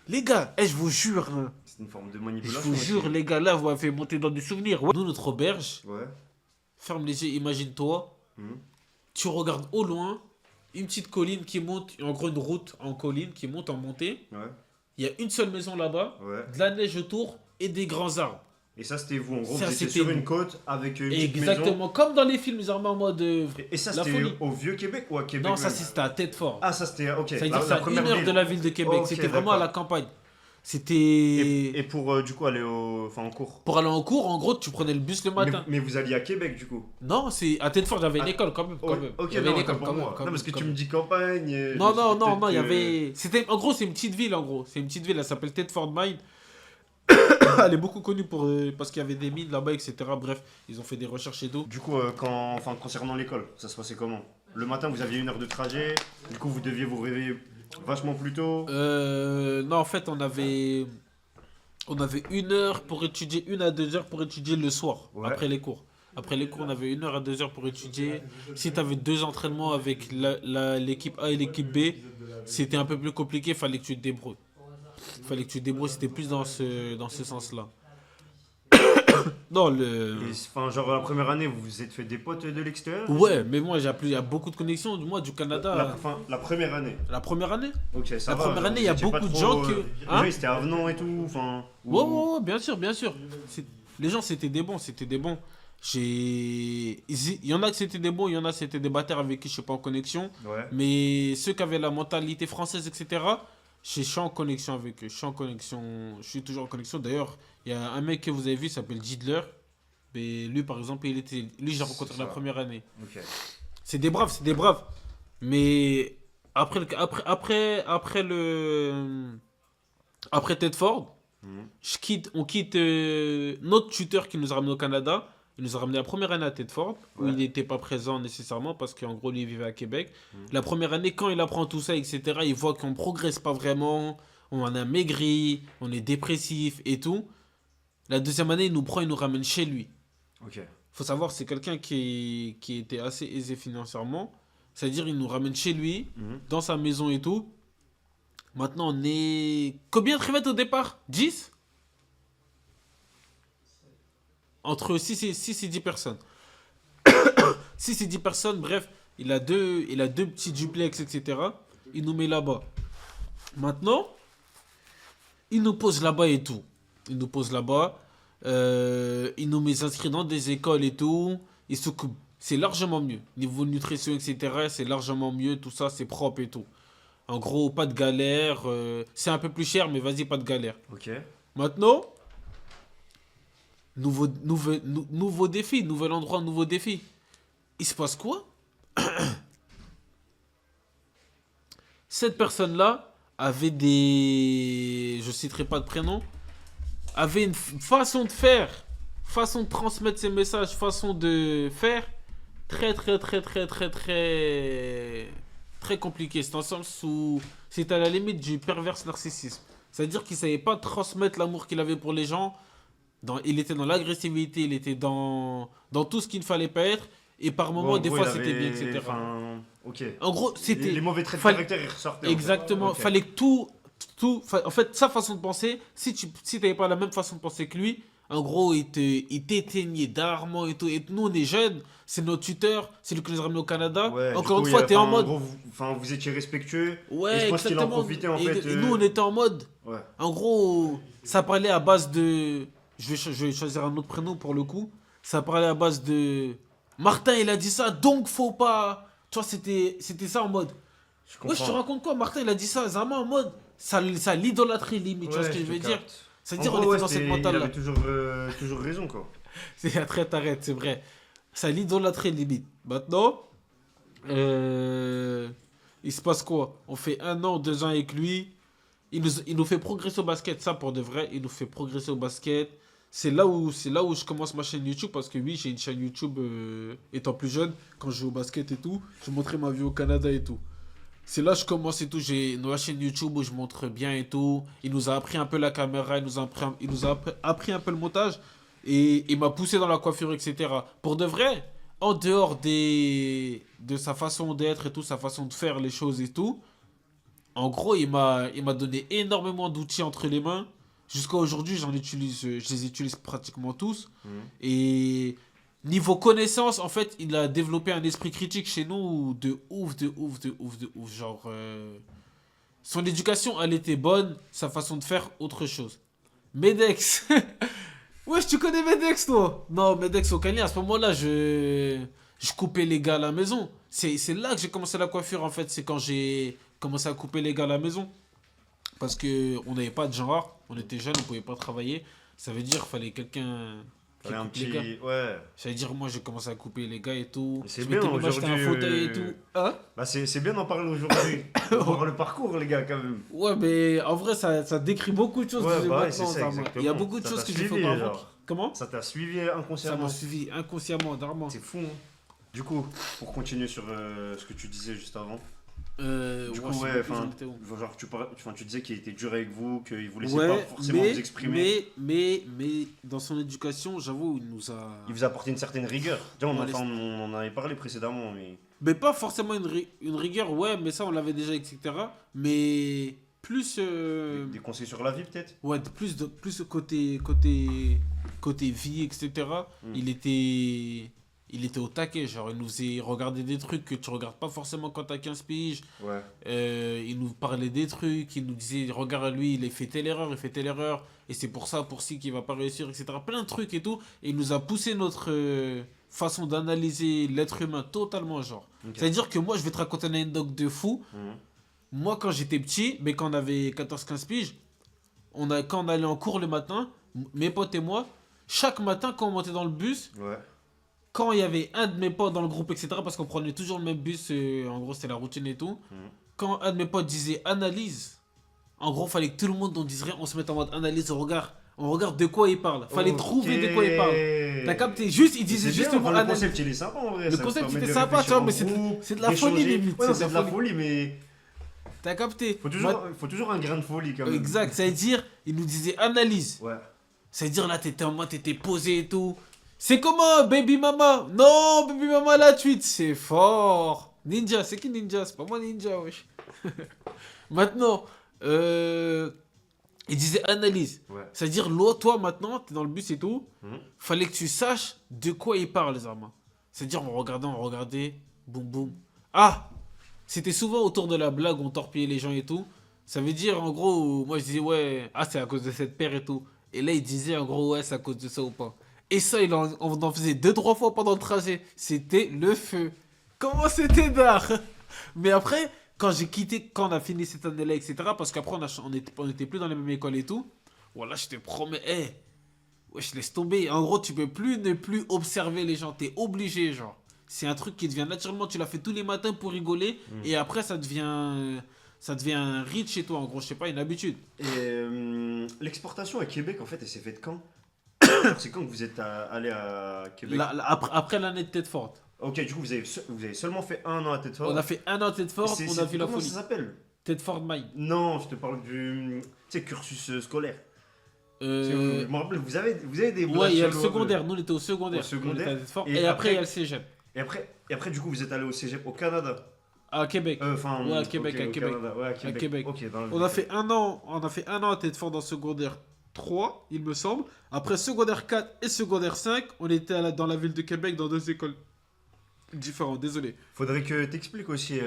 les gars, je vous jure, hein, C'est une forme de je manipulation. vous aussi. jure, les gars, là, vous m'avez fait monter dans des souvenirs. Ouais. Nous, notre auberge, Ouais. ferme les yeux, imagine-toi, Mhm. tu regardes au loin une petite colline qui monte, en gros, une route en colline qui monte en montée. Ouais. Il y a une seule maison là-bas, Ouais. de la neige autour et des grands arbres. Et ça, c'était vous, en gros, Ça, vous étiez c'était sur nous. une côte avec une petite Exactement, maison. comme dans les films armés en mode. Et ça, La c'était folie. au Vieux-Québec ou à Québec Non, ça même c'était à Tête-Fort. Ah, ça, c'était, ok. Ça veut dire c'est à une première heure ville. de la ville de Québec. Ok, C'était vraiment à la d'accord. campagne. C'était. Et pour, du coup, aller en cours. Pour aller en cours, en gros, tu prenais le bus le matin. Mais vous alliez à Québec, du coup. Non, c'est à Tête-Fort, j'avais une Ah, école quand même. Oh, Quand même. ok, Il y avait non, une école pour quand même. moi. quand Non, parce même, que quand tu me même. dis campagne. Non, non, non, non, il y peut-être que- avait. C'était. En gros, c'est une petite ville, en gros. C'est une petite ville, elle s'appelle Tête-Fort Mine. Elle est beaucoup connue parce qu'il y avait des mines là-bas, etc. Bref, ils ont fait des recherches et d'eau. Du coup, concernant l'école, ça se passait comment? Le matin, vous aviez 1 heure de trajet. Du coup, vous deviez vous réveiller vachement plus tôt. Non, en fait, on avait 1 heure pour étudier, 1 à 2 heures pour étudier le soir, Ouais. après les cours. Après les cours, on avait 1 heure à 2 heures pour étudier. Si tu avais 2 entraînements avec l'équipe A et l'équipe B, c'était un peu plus compliqué, fallait que tu te débrouilles. C'était plus dans ce sens-là. Non, Et, enfin, genre, la première année, vous vous êtes fait des potes de l'extérieur? Ouais, mais moi, il y a beaucoup de connexions, moi, du Canada. La première année. La première année. Ok, ça La va. première genre, année, vous il y a étiez pas beaucoup de trop, gens que- les hein gens, ils étaient avenants et tout. Enfin. Ouais, ouais, ouais, bien sûr, bien sûr. Les gens, c'était des bons, c'était des bons. Il y en a que c'était des bons, il y en a c'était des bâtards avec qui je suis pas en connexion. Ouais. Mais ceux qui avaient la mentalité française, etc., Je suis en connexion avec eux. Je suis en connexion. Je suis toujours en connexion. D'ailleurs, il y a un mec que vous avez vu, il s'appelle Jidler. Mais lui, par exemple, lui, j'ai C'est rencontré la ça. première année. Ok. C'est des braves, c'est des braves. Mais après Tedford, Mhm. on quitte notre tuteur qui nous a ramené au Canada. Il nous a ramené la première année à Tedford, où Ouais. il n'était pas présent nécessairement parce qu'en gros, lui, il vivait à Québec. Mhm. La première année, quand il apprend tout ça, etc., il voit qu'on ne progresse pas vraiment, on en a maigri, on est dépressif et tout. La deuxième année, il nous prend, il nous ramène chez lui. Ok. Faut savoir, c'est quelqu'un qui était assez aisé financièrement. C'est-à-dire, il nous ramène chez lui, Mhm. dans sa maison et tout. Maintenant, on est. Combien de crevettes au départ? 10. Entre 6 et 10 personnes. 6 et 10 personnes, bref, il a deux petits duplex, etc. Il nous met là-bas. Maintenant, il nous pose là-bas et tout. Il nous pose là-bas. Il nous met inscrits dans des écoles et tout. Il s'occupe. C'est largement mieux. Niveau nutrition, etc., c'est largement mieux. Tout ça, c'est propre et tout. En gros, pas de galère. C'est un peu plus cher, mais vas-y, pas de galère. Ok. Maintenant, nouveau défi, nouvel endroit, nouveau défi. Il se passe quoi? Cette personne-là avait des. Je citerai pas de prénom. Avait une façon de faire, façon de transmettre ses messages, façon de faire très très très très très très très compliqué. C'est dans le sens où c'est à la limite du pervers narcissisme. C'est-à-dire qu'il savait pas transmettre l'amour qu'il avait pour les gens. Il était dans l'agressivité, il était dans tout ce qu'il ne fallait pas être. Et par Bon, moments, en des gros, fois, il c'était bien, avait. etc. Enfin. Ok. En gros, Les, c'était. les mauvais traits de fallait- caractère, ils ressortaient en fait. Exactement. Ok. Fallait que en fait, sa façon de penser, si t'avais pas la même façon de penser que lui, en gros, il t'éteignait d'armes et tout. Et nous, on est jeunes, c'est notre tuteur, c'est lui qui nous a ramenés au Canada. Ouais, du Encore coup, une fois, t'es en enfin, en mode. gros, vous étiez respectueux. Et je Ouais, pense qu'il en exactement. profitait en Et, fait. et nous, on était en mode. Ouais. En gros, ça parlait à base de. Je vais choisir un autre prénom pour le coup. Ça parlait à base de. Martin, il a dit ça, donc faut pas. Tu vois, c'était ça en mode. Je Ouais, je te comprends. raconte quoi? Martin, il a dit ça, Zama en mode. Ça l'idolâtrie limite, tu vois ce Ouais, que je je veux te dire? capte. En C'est-à-dire, on gros, était ouais, dans cette il mentale-là. avait toujours raison, quoi. C'est très t'arrête, c'est vrai. Ça l'idolâtrait limite. Maintenant, euh, il se passe quoi? On fait 1 an, 2 ans avec lui. Il nous fait progresser au basket, ça pour de vrai. Il nous fait progresser au basket. C'est là où je commence ma chaîne YouTube parce que oui, j'ai une chaîne YouTube étant plus jeune, quand je jouais au basket et tout. Je montrais ma vie au Canada et tout. C'est là que je commence et tout. J'ai une chaîne YouTube où je montre bien et tout. Il nous a appris un peu la caméra, il nous a appris un peu le montage. Et il m'a poussé dans la coiffure, etc. Pour de vrai, en dehors de sa façon d'être et tout, sa façon de faire les choses et tout, en gros, il m'a donné énormément d'outils entre les mains. Jusqu'à aujourd'hui, je les utilise pratiquement tous. Mhm. Et niveau connaissance, en fait, il a développé un esprit critique chez nous de ouf, de ouf, de ouf, de ouf. Genre, son éducation, elle était bonne, sa façon de faire, autre chose. Medex. Wesh, tu connais Medex, toi? Non, Medex au Cagny, à ce moment-là, je coupais les gars à la maison. C'est là que j'ai commencé la coiffure, en fait. C'est quand j'ai commencé à couper les gars à la maison. Parce que on n'avait pas de genre, on était jeunes, on pouvait pas travailler. Ça veut dire qu'il fallait quelqu'un qui Fallait un coupe les gars. petit. Ouais. Ça veut dire moi j'ai commencé à couper les gars et tout. Mais c'est Je bien m'étais même acheté un aujourd'hui. fauteuil et tout. Hein? Bah, c'est bien d'en parler aujourd'hui. Voir le parcours, les gars, quand même. Ouais, mais en vrai ça décrit beaucoup de choses Ouais, que j'ai bah ouais, maintenant. c'est ça, Zama. Il y a exactement. beaucoup de Ça choses t'a que j'ai fait suivi, auparavant. genre. Comment? Ça t'a suivi Ça inconsciemment. m'a suivi inconsciemment, d'armement. C'est fou, hein. Du coup, pour continuer sur ce que tu disais juste avant. Du Ouais, coup, je sais ouais, pas plus enfin, j'en étais où. genre, tu disais qu'il était dur avec vous, qu'il vous laissait Ouais, pas forcément vous exprimer. mais dans son éducation, j'avoue, il nous a. Il vous a apporté une certaine rigueur. Déjà, Ouais, on en avait parlé précédemment, mais. Mais pas forcément une rigueur, ouais, mais ça on l'avait déjà, etc. Mais plus. Des conseils sur la vie, peut-être. Ouais, plus côté vie, etc. Hmm. Il était au taquet, genre il nous faisait regarder des trucs que tu regardes pas forcément quand t'as 15 piges. Ouais. Il nous parlait des trucs, il nous disait regarde lui, il a fait telle erreur, il fait telle erreur, et c'est pour ci qu'il va pas réussir, etc. Plein de trucs et tout. Et il nous a poussé notre façon d'analyser l'être humain totalement, genre. Ok. C'est-à-dire que moi je vais te raconter une anecdote de fou. Mhm. Moi, quand j'étais petit, mais quand on avait 14-15 piges, quand on allait en cours le matin, mes potes et moi, chaque matin, quand on montait dans le bus, Ouais. quand il y avait un de mes potes dans le groupe, etc., parce qu'on prenait toujours le même bus, en gros, c'était la routine et tout, Mhm. quand un de mes potes disait analyse, en gros, fallait que tout le monde on dirait, on se mette en mode analyse, on regarde de quoi il parle. Fallait trouver de quoi il parle. T'as capté? Juste, il disait C'est juste bien, le mot le analyse. concept il est sympa en vrai. Le ça concept, permet c'était de sympa, tu réfléchir vois, en mais groupe, c'est de la folie, d'échanger. limite. Ouais, non, C'est c'est de de la la folie, mais T'as capté? faut toujours un grain de folie quand même. Exact, ça veut dire, il nous disait analyse. Ouais. Ça veut dire là, t'étais en mode, t'étais posé et tout. C'est comment, baby mama? Non, baby mama, la tweet, c'est fort. Ninja, c'est qui Ninja? C'est pas moi Ninja, wesh. Maintenant, il disait analyse. Ouais. C'est-à-dire, toi, maintenant, t'es dans le bus et tout. Fallait que tu saches de quoi il parle, les Armands. C'est-à-dire, on regardait, boum, boum. Ah! C'était souvent autour de la blague, on torpillait les gens et tout. Ça veut dire, en gros, moi je disais, ouais, ah, c'est à cause de cette paire et tout. Et là, il disait, en gros, ouais, c'est à cause de ça ou pas. Et ça, on en faisait 2-3 fois pendant le trajet. C'était le feu. Comment c'était d'art? Mais après, quand on a fini cette année-là, etc., parce qu'après, on était plus dans la même école et tout. Voilà, je te promets, ouais, je laisse tomber. En gros, tu peux plus ne plus observer les gens. T'es obligé, genre. C'est un truc qui devient naturellement. Tu l'as fait tous les matins pour rigoler. Et après, ça devient un rite chez toi. En gros, je sais pas, une habitude. Et l'exportation à Québec, en fait, elle s'est faite quand? C'est quand que vous êtes allé à Québec? Après l'année de tête forte. Ok, du coup, vous avez seulement fait un an à Tête On a fait un an de tête forte. On a vu la Comment folie. ça s'appelle? Tête forte Mike. Non, je te parle du tu sais, cursus scolaire. Je Euh, me rappelle, vous avez des Ouais, il y a le blagues secondaire. Nous, on était au secondaire. Au secondaire. On était à Tête Forte. Et Et après, après- il y a le cégep. Et après, du coup, vous êtes allé au cégep au Canada. À Québec. Enfin, Ouais, à Québec, ok, à au Québec. Canada. Ouais, à Québec. Québec. Ok, dans le- On a fait un an à tête forte dans secondaire 3, il me semble. Après secondaire 4 et secondaire 5, on était dans la ville de Québec dans deux écoles différentes. Désolé. Faudrait que t'expliques aussi.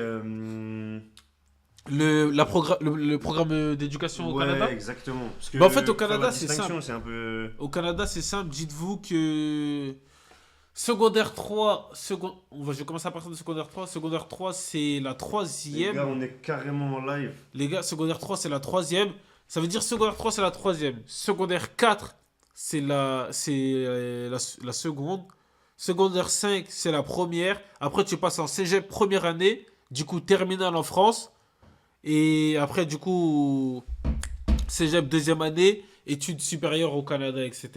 Le programme d'éducation au Ouais, Canada. exactement. Parce que Bah, en fait, au faire Canada, la c'est distinction, simple. c'est un peu. Au Canada, c'est simple. Dites-vous que secondaire 3, je vais commencer à partir de secondaire 3. Secondaire 3, c'est la Les troisième. gars, on est carrément en live. Les gars, secondaire 3, c'est la troisième. Ça veut dire secondaire 3, c'est la troisième. Secondaire 4, c'est la seconde. Secondaire 5, c'est la première. Après, tu passes en cégep première année. Du coup, terminale en France. Et après, du coup, cégep deuxième année. Études supérieures au Canada, etc.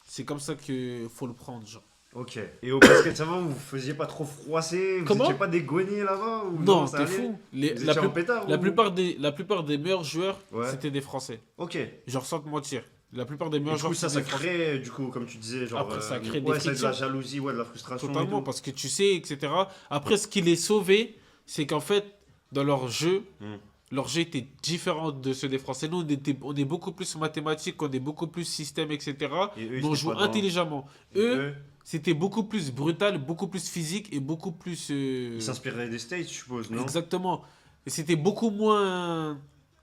C'est comme ça qu'il faut le prendre, genre. Ok. Et au basket, ça va, vous faisiez pas trop froisser? Vous Comment étiez pas dégognés là-bas ou Non, ça t'es allait? fou. Vous étiez en pétard La ou- plupart des meilleurs joueurs, Ouais. c'était des Français. Ok. Genre, sans te mentir. La plupart des Et meilleurs du joueurs, coup, ça c'était des Français. crée, du coup, comme tu disais, genre. Après, ça crée des ouais, ça de la frictions. jalousie, ouais, de la frustration. et Totalement, tout. parce que tu sais, etc. Après, ce qui les sauvait, c'est qu'en fait, dans Hmm. leur jeu était différent de ceux des Français. Nous, on est beaucoup plus mathématiques, on est beaucoup plus système, etc. Et eux, Mais ils on étaient joue pas dans- intelligemment. Eux, c'était beaucoup plus brutal, beaucoup plus physique et beaucoup plus... Ils s'inspiraient des States, je suppose, non? Exactement. Et c'était beaucoup moins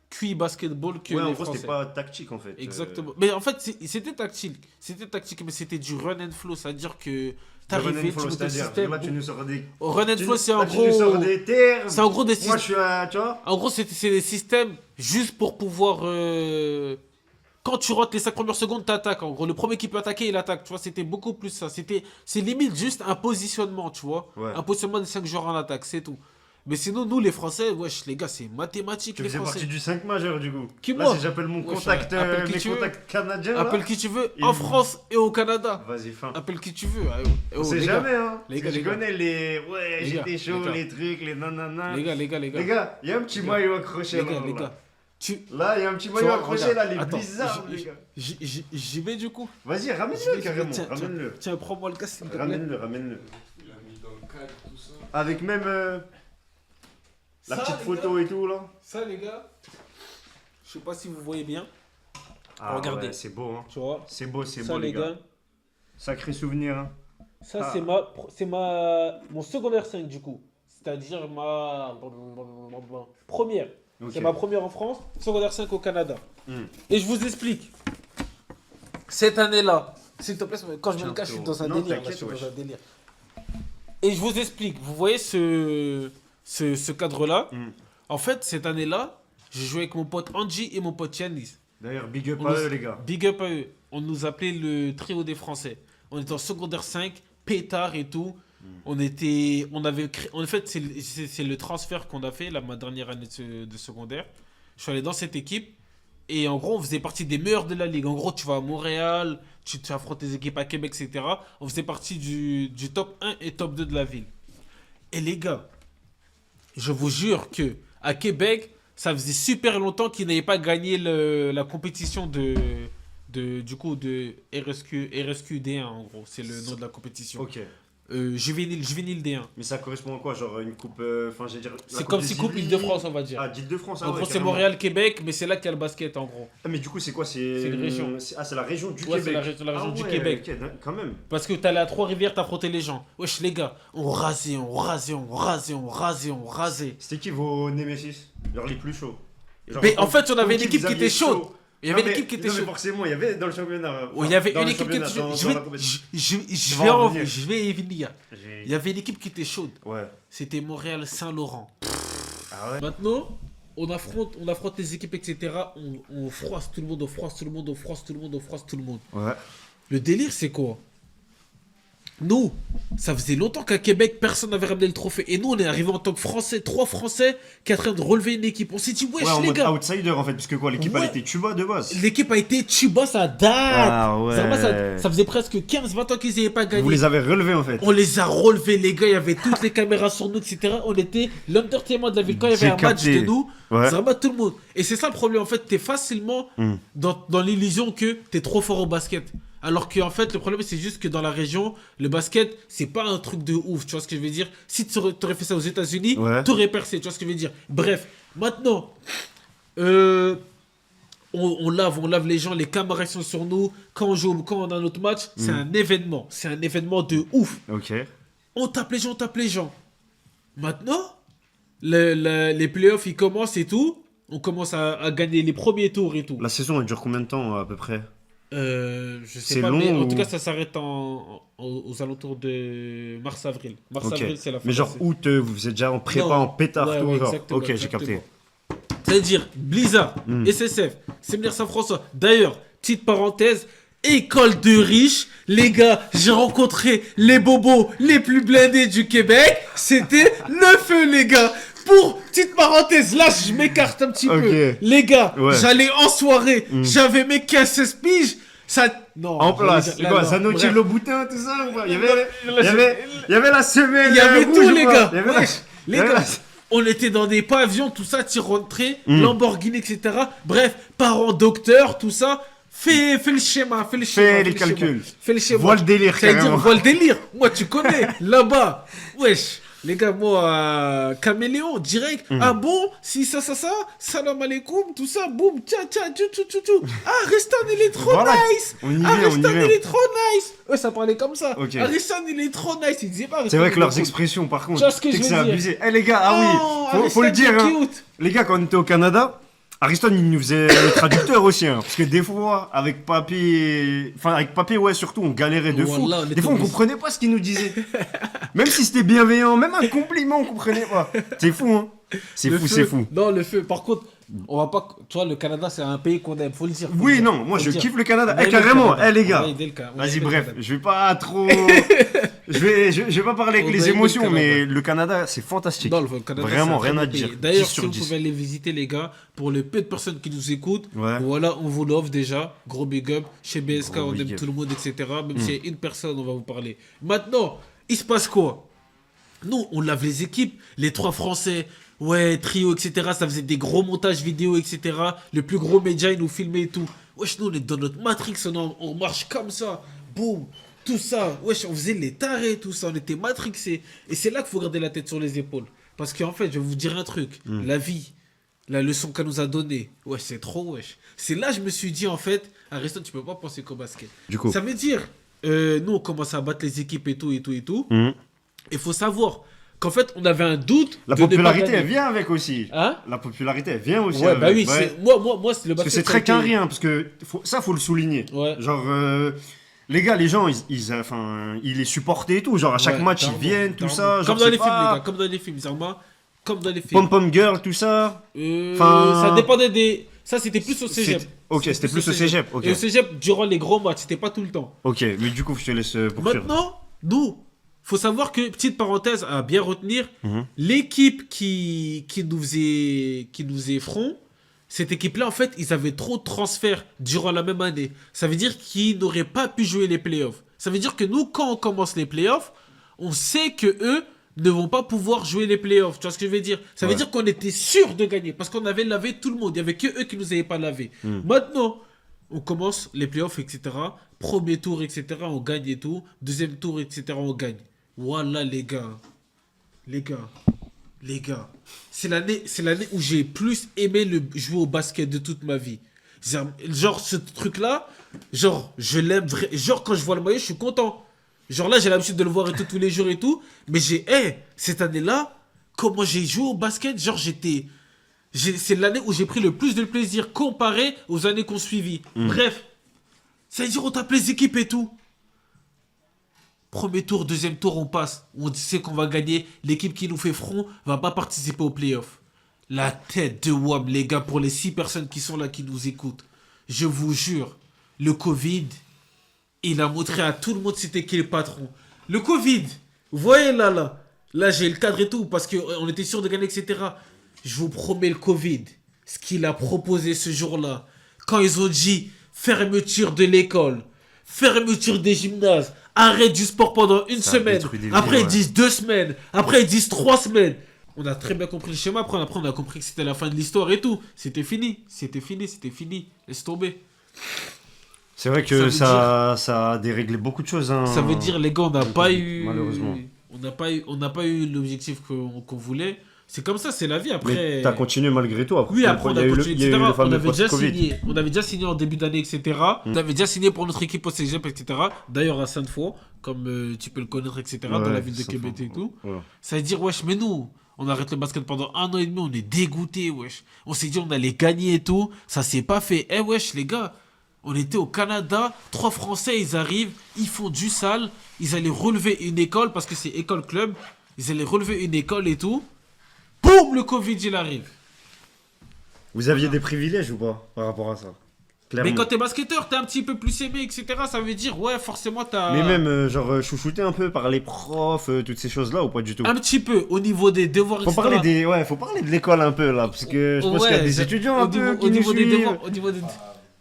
cuit basketball que Ouais, en les gros, Français. c'était pas tactique en fait. Exactement. Mais en fait, c'était tactique. C'était tactique, mais c'était du run and flow. C'est-à-dire que t'arrivais, tu mettais le système. Là, tu nous sors des. Au run and flow, c'est en là, tu nous sors gros... des termes. C'est en gros des Moi, systèmes. je suis à. Tu vois? En gros, c'est des systèmes juste pour pouvoir. Quand tu rates les 5 premières secondes, t'attaques. En gros, le premier qui peut attaquer, il attaque. Tu vois, c'était beaucoup plus ça. C'est limite juste un positionnement, tu vois. Ouais. Un positionnement de 5 joueurs en attaque, c'est tout. Mais sinon, nous, les Français, wesh, les gars, c'est mathématique, Tu les faisais Français. partie du 5 majeur du coup. Qui, Là, moi si j'appelle mon Wesh, contact, appelle qui mes tu veux. contacts canadiens. Là, Appelle qui tu veux, Il- en France et au Canada. Vas-y, fin. Appelle qui tu veux. On sait les jamais, hein. Les Parce gars, que je les gars. connais les. Ouais, Les gars, j'étais chaud, les gars. les trucs, les nanana. Les gars, les gars, les gars. Les gars, il y a un petit Les gars. maillot accroché Les là. gars, les là. gars. Là, il y a un petit Tu maillot vois, accroché regarde. là, les Attends, bizarres, les gars. J'y vais du coup. Vas-y, J'y ramène-le vais, carrément. tiens, Ramène-le. Tiens, prends-moi le casque, s'il te plaît. Ramène-le. Il a mis dans le cadre, tout ça. Avec même la Ça, petite les photo gars, et tout là. Ça, les gars, je sais pas si vous voyez bien. Ah, Regardez. ouais, c'est beau, hein. Tu vois, C'est beau, ça, les gars. Sacré souvenir, hein. ça, Ah. c'est mon secondaire 5 du coup. C'est-à-dire ma première. Ok. C'est ma première en France, secondaire 5 au Canada. Hmm. Et je vous explique. Cette année-là, s'il te plaît, quand je me Tiens, le cache, je suis frérot. dans un Non, délire. Là, t'inquiète, je suis wesh. dans un délire. Et je vous explique. Vous voyez ce cadre-là. Hmm. En fait, cette année-là, j'ai joué avec mon pote Angie et mon pote Yanis. D'ailleurs, big up On à nous- eux, les gars. Big up à eux. On nous appelait le trio des Français. On était en secondaire 5, pétard et tout. On avait créé, en fait, c'est le transfert qu'on a fait, là, ma dernière année de secondaire. Je suis allé dans cette équipe. Et en gros, on faisait partie des meilleurs de la ligue. En gros, tu vas à Montréal, tu affrontes des équipes à Québec, etc. On faisait partie du top 1 et top 2 de la ville. Et les gars, je vous jure que à Québec, ça faisait super longtemps qu'ils n'avaient pas gagné la compétition du coup, de RSQ D1, en gros. C'est le nom de la compétition. Ok. Juvénile D1. Mais ça correspond à quoi? Genre une coupe. Enfin, j'allais dire. la C'est comme des si Coupe Yvelines. Île-de-France, on va dire. Ah, d'Île-de-France, ah En ouais, gros, c'est carrément. Montréal-Québec, mais c'est là qu'il y a le basket, en gros. Ah, mais du coup, c'est quoi? C'est une région. Ah, c'est la région du Ouais, Québec. c'est la région Ah du ouais, Québec. ok, quand même. Parce que t'allais à Trois-Rivières, t'affrontais les gens. Wesh, les gars, on rasait, on rasait, on rasait, on rasait, on rasait. C'était qui vos Némésis? Genre les plus chauds. Genre, Mais en fait, on avait comme une qui équipe vous qui aviez était chaude. chaud. Il y avait Non, une mais- équipe qui était non, mais chaude. forcément, il y avait dans le championnat. Il y avait dans une le équipe qui était championnat, chaude. dans la compétition. Je vais vais en en venir. je vais y venir. Il y avait une équipe qui était chaude. Ouais. C'était Montréal-Saint-Laurent. Ah ouais. Maintenant, on affronte les équipes, etc. On froisse tout le monde, on froisse tout le monde, on froisse tout le monde, on froisse tout le monde. Ouais. Le délire, c'est quoi? Nous, ça faisait longtemps qu'à Québec, personne n'avait ramené le trophée. Et nous, on est arrivé en tant que Français, 3 Français, qui est en train de relever une équipe. On s'est dit, wesh, Ouais, en les mode gars, outsider en fait, parce que quoi, l'équipe Ouais. elle était tuba de base. l'équipe a été tuba, ça date. Ah ouais. Vraiment, ça faisait presque 15-20 ans qu'ils n'avaient pas gagné. Vous les avez relevés en fait. On les a relevés, les gars. Il y avait toutes les caméras sur nous, etc. On était l'entertainment de la ville. Quand il y avait J'ai un match capté. de nous, Ouais. ça rebat tout le monde. Et c'est ça le problème. En fait, t'es facilement dans l'illusion que t'es trop fort au basket. Alors qu'en fait, le problème, c'est juste que dans la région, le basket, c'est pas un truc de ouf. Tu vois ce que je veux dire? Si tu aurais fait ça aux États-Unis, Ouais. t'aurais percé. Tu vois ce que je veux dire? Bref, maintenant, on lave les gens, les caméras sont sur nous. Quand on a notre match, c'est un événement. C'est un événement de ouf. Ok. On tape les gens. Maintenant, les playoffs, ils commencent et tout. On commence à gagner les premiers tours et tout. La saison elle dure combien de temps à peu près? Je sais C'est pas, long mais en ou- tout cas, ça s'arrête aux alentours de mars-avril. Ok. Mars-avril, c'est la fin. Mais de genre la saison. août, vous êtes déjà en prépa, Non. en pétard, Ouais, tout ouais, genre. exactement, Ok, j'ai exactement. capté. C'est-à-dire Blizzard, SSF, Séminaire Saint-François. D'ailleurs, petite parenthèse, école de riches. Les gars, j'ai rencontré les bobos les plus blindés du Québec. C'était le feu, les gars. Pour petite parenthèse, là, je m'écarte un petit Ok. peu. Les gars, Ouais. j'allais en soirée. J'avais mes 15-16 piges. Ça... Non, En place, j'allais- quoi, non, Zanotti, bref. Louboutin, tout ça ou pas? Il y avait la semaine. Il y avait rouge, tout, ou les pas? gars. Il y avait la- Wesh, il y les avait gars. la- On était dans des pavillons, tout ça, tir rentré, Lamborghini, etc. Bref, parents, docteurs, tout ça. Fais le schéma, fais le schéma. Fais les le schéma. calculs. Fais le schéma. Vois le délire, Ça veut dire, carrément. vois le délire. Moi, tu connais, là-bas. Wesh. Les gars, moi, caméléon, direct. Ah bon? Si ça, salam alaikum, tout ça, boum, tiens, tout. Ah, Restan, il est trop Voilà. nice. On y Ah, vient, on y Restan, vient. il est trop nice. Eux, ça parlait comme ça. Ok. Ah, Restan, il est trop nice. Ils disaient pas. C'est Restan, vrai il que est leurs cool. expressions, par contre, Tu vois ce que c'est je que veux c'est dire? abusé. Eh les gars, ah Oh, oui, faut le Ariston, dire. il est Hein. cute. Les gars, quand on était au Canada, Ariston, il nous faisait le traducteur aussi. Hein, parce que des fois, avec papier. Enfin, avec papier, ouais, surtout, on galérait de fou. Wallah, on était Des fois, on obligé. comprenait pas ce qu'il nous disait. Même si c'était bienveillant, même un compliment, on comprenait pas. C'est fou, hein. C'est Le fou, feu. c'est fou. Non, le feu. Par contre, on va pas. Tu vois, le Canada, c'est un pays qu'on aime. Faut le dire. faut Oui, le dire, non, moi faut je le dire. kiffe le Canada. On va Eh, aider le carrément, Canada. eh les On gars. va aider le Canada. On va Vas-y, aider le bref, Canada. je vais pas trop. je vais pas parler On avec va les aider le émotions, Canada. mais le Canada, c'est fantastique. Non, le Canada, Vraiment, c'est un rien à très beau dire. pays. D'ailleurs, 10 si sur vous 10. pouvez aller visiter, les gars, pour le peu de personnes qui nous écoutent, Ouais. voilà, on vous l'offre déjà. Gros big up. Chez BSK, Gros on big aime up. tout le monde, etc. Même s'il y a une personne, on va vous parler. Maintenant, il se passe quoi? Nous, on lave les équipes, les 3 Français, ouais, trio, etc. Ça faisait des gros montages vidéo, etc. Le plus gros média, il nous filmait et tout. Wesh, nous, on est dans notre Matrix, on marche comme ça. Boum, tout ça. Wesh, on faisait les tarés, tout ça. On était matrixés. Et c'est là qu'il faut garder la tête sur les épaules. Parce qu'en fait, je vais vous dire un truc. La vie, la leçon qu'elle nous a donnée, wesh, c'est trop, wesh. C'est là que je me suis dit, en fait, Ariston, tu peux pas penser qu'au basket. Du coup. Ça veut dire, nous, on commence à battre les équipes et tout, et tout, et tout. Mhm. Il faut savoir qu'en fait, on avait un doute. La de ne pas popularité, gagner. elle vient avec aussi. Hein? La popularité, elle vient aussi Ouais, avec. bah oui, Ouais. c'est... Moi, c'est le Parce que basket. c'est très qu'un rien, parce que ça, faut le souligner. Ouais. Genre, les gars, les gens, ils les supportaient et tout. Genre, à chaque Ouais, match, carrément, ils viennent, tout carrément. ça. Genre, Comme dans c'est les films, pas- les gars, comme dans les films. Bizarrement, comme dans les films. Pom-pom girl, tout ça. Ça dépendait des. Ça, c'était plus au cégep. Ok, c'était plus au cégep. Ok. Et au cégep, durant les gros matchs, c'était pas tout le temps. Ok, mais du coup, je te laisse poursuivre. Maintenant, nous, faut savoir que, petite parenthèse à bien retenir, Mhm. l'équipe qui nous faisait front, cette équipe-là, en fait, ils avaient trop de transferts durant la même année. Ça veut dire qu'ils n'auraient pas pu jouer les playoffs. Ça veut dire que nous, quand on commence les playoffs, on sait que eux ne vont pas pouvoir jouer les playoffs. Tu vois ce que je veux dire? Ça veut Ouais. dire qu'on était sûr de gagner parce qu'on avait lavé tout le monde. Il n'y avait que eux qui nous avaient pas lavé. Maintenant, on commence les playoffs, etc. Premier tour, etc. On gagne et tout. Deuxième tour, etc. On gagne. Voilà, les gars. Les gars. C'est l'année où j'ai plus aimé jouer au basket de toute ma vie. Genre, ce truc-là, genre, je l'aime. Genre, quand je vois le maillot, je suis content. Genre là, j'ai l'habitude de le voir et tout, tous les jours et tout. Mais cette année-là, comment j'ai joué au basket, genre, c'est l'année où j'ai pris le plus de plaisir comparé aux années qu'on suivit. Bref, ça veut dire on tape les équipes et tout. Premier tour, deuxième tour, on passe. On sait qu'on va gagner. L'équipe qui nous fait front va pas participer aux playoffs. La tête de WAM, les gars, pour les 6 personnes qui sont là, qui nous écoutent. Je vous jure, le Covid, il a montré à tout le monde c'était qui le patron. Le Covid, vous voyez là. Là, j'ai le cadre et tout, parce qu'on était sûr de gagner, etc. Je vous promets, le Covid, ce qu'il a proposé ce jour-là, quand ils ont dit fermeture de l'école, fermeture des gymnases, arrêt du sport pendant une Ça a semaine, détruit des après vies, ils disent 2 semaines, après ils disent 3 semaines. On a très bien compris le schéma, après on a compris que c'était la fin de l'histoire et tout. C'était fini. Laisse tomber. C'est vrai que ça a déréglé beaucoup de choses. Hein. Ça veut dire, les gars, on n'a pas eu. Malheureusement. On n'a pas eu l'objectif qu'on voulait. C'est comme ça, c'est la vie. Après. Mais t'as continué malgré tout. Après, Oui, après, on a continué, il y a eu etc. le fameux On avait déjà signé en début d'année, etc. On avait déjà signé pour notre équipe au Cégep, etc. D'ailleurs, à Sainte-Foy, comme tu peux le connaître, etc. Dans la ville de Québec et tout. Ouais. Ça veut dire, wesh, mais nous, on arrête le basket pendant 1 an et demi, on est dégoûtés, wesh. On s'est dit, on allait gagner et tout. Ça s'est pas fait. Wesh, les gars. On était au Canada, 3 Français, ils arrivent, ils font du sale, ils allaient relever une école, parce que c'est école club, ils allaient relever une école et tout. Boum, le Covid, il arrive. Vous aviez des privilèges ou pas par rapport à ça? Clairement. Mais quand t'es basketteur, t'es un petit peu plus aimé, etc. Ça veut dire, ouais, forcément, t'as... Mais même, chouchouté un peu par les profs, toutes ces choses-là ou pas du tout? Un petit peu, au niveau des devoirs, Faut etc. faut parler de l'école un peu là, parce que je pense qu'il y a des étudiants un peu qui au nous niveau des suivent. devoirs, au niveau des...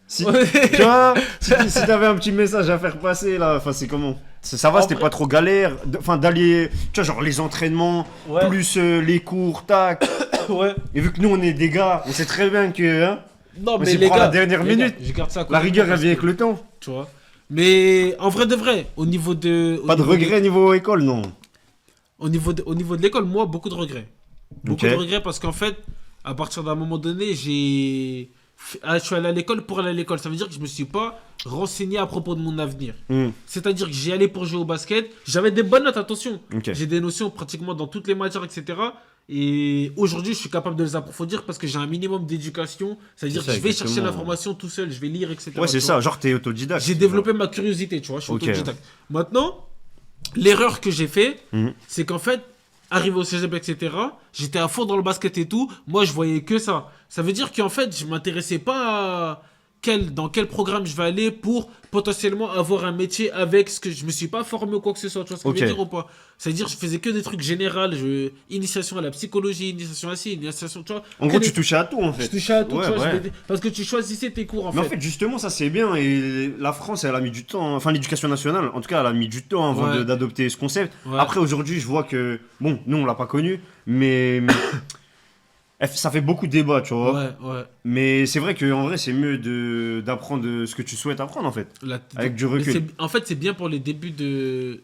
Si, tu vois, si t'avais un petit message à faire passer là, enfin c'est comment? Ça va, En c'était vrai- pas trop galère, enfin d'allier, tu vois, genre les entraînements, Ouais. plus les cours, tac. Ouais. Et vu que nous on est des gars, on sait très bien que hein, Non, on mais s'y les prend gars... la dernière les minute. gars, je garde ça à côté La de rigueur moi elle vient parce avec le temps. tu vois. Mais en vrai de vrai, au niveau de... Pas de regret niveau école, non. Au niveau de l'école, moi, beaucoup de regrets. Beaucoup Ok. de regrets parce qu'en fait, à partir d'un moment donné, je suis allé à l'école pour aller à l'école. Ça veut dire que je me suis pas renseigné à propos de mon avenir. Hmm. C'est-à-dire que j'y allais pour jouer au basket. J'avais des bonnes notes, attention. Ok. J'ai des notions pratiquement dans toutes les matières, etc. Et aujourd'hui, je suis capable de les approfondir parce que j'ai un minimum d'éducation. C'est-à-dire C'est que ça, je vais chercher exactement. l'information tout seul, je vais lire, etc. Ouais, c'est tu ça, vois. genre t'es autodidacte. J'ai développé ma curiosité, tu vois, je suis Ok. autodidacte. Maintenant, l'erreur que j'ai fait, Mhm. c'est qu'en fait, arrivé au cégep, etc., j'étais à fond dans le basket et tout, moi je voyais que ça. Ça veut dire qu'en fait, je m'intéressais pas à dans quel programme je vais aller pour potentiellement avoir un métier avec ce que je me suis pas formé ou quoi que ce soit, tu vois ce que je veux Ok. dire ou pas? C'est-à-dire, je faisais que des trucs généraux, initiation à la psychologie, initiation à ci, initiation, tu vois. En Que gros, des- tu touchais à tout en fait. je touchais à tout, Ouais, tu vois, ouais. parce que tu choisissais tes cours en Mais en fait. fait, justement, ça c'est bien. Et la France, elle a mis du temps. Enfin, l'éducation nationale, en tout cas, elle a mis du temps avant Ouais. d'adopter ce concept. Ouais. Après, aujourd'hui, je vois que. Bon, nous, on l'a pas connu. Mais. Ça fait beaucoup de débats, tu vois. Ouais, ouais. Mais c'est vrai qu'en vrai, c'est mieux d'apprendre ce que tu souhaites apprendre, en fait. Avec du Mais recul. en fait, c'est bien pour les débuts des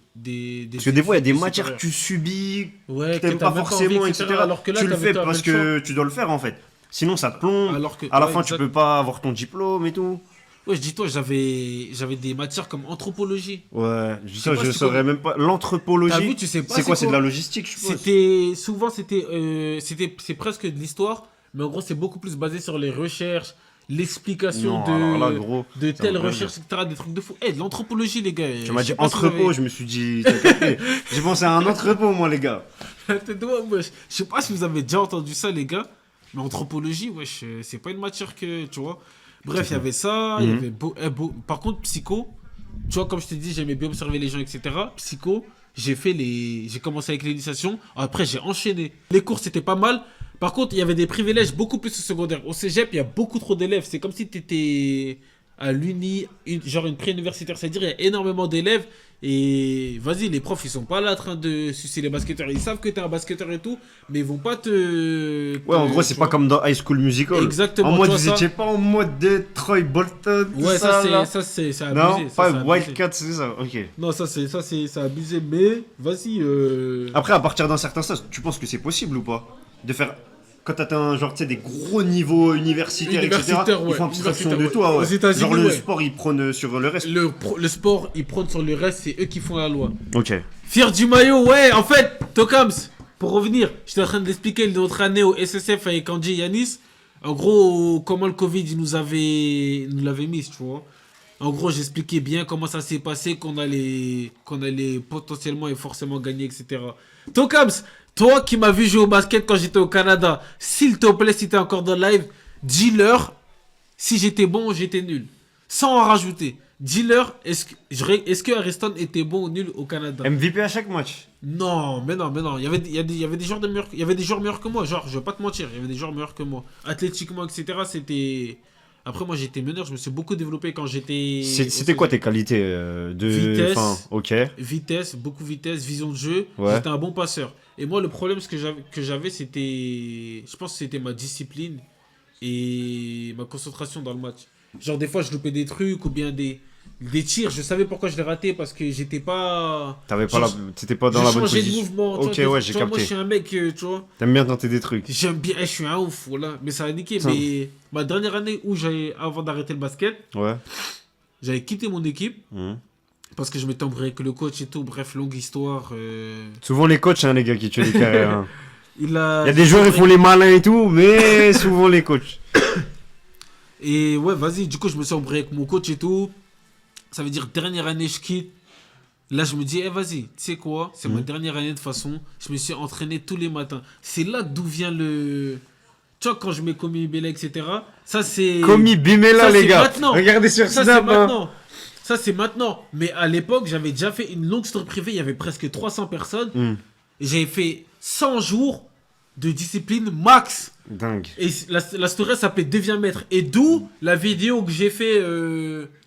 Parce que des fois, il y a des études matières que supérieures. tu subis, Ouais, que t'aimes t'as pas même forcément, envie, etc. Alors que là, tu le t'avais fais pas parce le choix. que tu dois le faire, en fait. Sinon, ça te plombe. Alors que, À la ouais, fin, tu exact. peux pas avoir ton diplôme et tout. Ouais, je dis toi, j'avais des matières comme anthropologie. Ouais, sais ça, pas je si tu saurais connais. même pas. L'anthropologie. T'as vu, tu sais pas C'est quoi? c'est C'est de la quoi. logistique, je suppose. C'est presque de l'histoire, mais en gros, c'est beaucoup plus basé sur les recherches, l'explication Non, alors là, gros, de ça telles veut rien recherches, etc. Des trucs de fou. De l'anthropologie, les gars. Tu m'as je dit sais pas si vous entrepôt, avez- je me suis dit, t'as capté. J'ai pensé à un entrepôt, moi, les gars. La tête de homme, wesh. Je sais pas si vous avez déjà entendu ça, les gars. Mais anthropologie, wesh, c'est pas une matière que, tu vois. Bref, il y avait ça, il y avait Par contre, psycho, tu vois, comme je t'ai dit, j'aimais bien observer les gens, etc. Psycho, j'ai commencé avec l'initiation. Après, j'ai enchaîné. Les cours, c'était pas mal. Par contre, il y avait des privilèges beaucoup plus au secondaire. Au cégep, il y a beaucoup trop d'élèves. C'est comme si tu étais à l'uni, genre une pré-universitaire. C'est-à-dire, il y a énormément d'élèves. Et vas-y, les profs, ils sont pas là en train de sucer les basketteurs. Ils savent que t'es un basketteur et tout, mais ils vont pas Ouais, en gros, c'est pas comme dans High School Musical. Exactement. En mode, tu vois vous ça. étiez pas en mode de Troy Bolton, tout Ouais, ça, là. c'est abusé. Non, ça, pas c'est abusé. Wildcat, c'est ça, ok. Non, c'est abusé, mais vas-y. Après, à partir d'un certain stage, tu penses que c'est possible ou pas? De faire. Quand t'atteins, genre, tu sais, des gros niveaux universitaires, etc., Universitaire, ouais. ils font abstraction Universitaire, de toi, ouais. ouais. Aux États-Unis, Genre, le ouais. sport, ils prônent sur le reste. Le sport, ils prônent sur le reste, c'est eux qui font la loi. Ok. Fier du maillot, ouais, en fait, Tokams, pour revenir, j'étais en train d'expliquer notre année au SSF avec Andy et Yanis. En gros, comment le Covid il nous l'avait mis, tu vois. En gros, j'expliquais bien comment ça s'est passé, qu'on allait potentiellement et forcément gagner, etc. Tokams, toi qui m'as vu jouer au basket quand j'étais au Canada, s'il te plaît, si t'es encore dans le live, dis-leur si j'étais bon ou j'étais nul. Sans en rajouter. Dis-leur, est-ce que Ariston était bon ou nul au Canada? MVP à chaque match. Non, mais non. Il y avait des joueurs il y avait des joueurs meilleurs que moi. Genre, je vais pas te mentir, il y avait des joueurs meilleurs que moi. Athlétiquement, etc. C'était. Après, moi, j'étais meneur. Je me suis beaucoup développé quand j'étais. C'était quoi tes qualités de. Vitesse. Enfin, ok. Vitesse, beaucoup vitesse, vision de jeu. Ouais. J'étais un bon passeur. Et moi, le problème que j'avais, c'était. Je pense que c'était ma discipline et ma concentration dans le match. Genre, des fois, je loupais des trucs ou bien des tirs. Je savais pourquoi je les ratais parce que j'étais pas. T'étais pas dans la bonne Je changeais de position. mouvement. Ok, tu vois, ouais, j'ai tu vois, moi, je capté. suis un mec, tu vois. T'aimes bien tenter des trucs. J'aime bien, je suis un ouf, voilà. Mais ça a niqué. Ça. Mais ma dernière année avant d'arrêter le basket, Ouais. j'avais quitté mon équipe Mhm. parce que je m'étais embrouillé avec le coach et tout. Bref, longue histoire. Souvent les coachs, hein, les gars, qui tuent les carrières. Hein. Il Il y a des joueurs, ils font les malins et tout, mais souvent les coachs. Et ouais, vas-y, du coup, je me suis embrouillé avec mon coach et tout. Ça veut dire, dernière année, je quitte. Là, je me dis, vas-y, tu sais quoi, c'est ma dernière année de toute façon. Je me suis entraîné tous les matins. C'est là d'où vient le. Tu vois, quand je mets Komi Bela, etc. Ça, c'est. Komi Bimela, Ça, les c'est gars. maintenant. Regardez sur Ça, c'est Snap. hein. maintenant. Ça, c'est maintenant. Mais à l'époque, j'avais déjà fait une longue story privée. Il y avait presque 300 personnes. Hmm. Et j'avais fait 100 jours de discipline max. Dingue. Et la story s'appelait Deviens maître. Et d'où la vidéo que j'ai fait.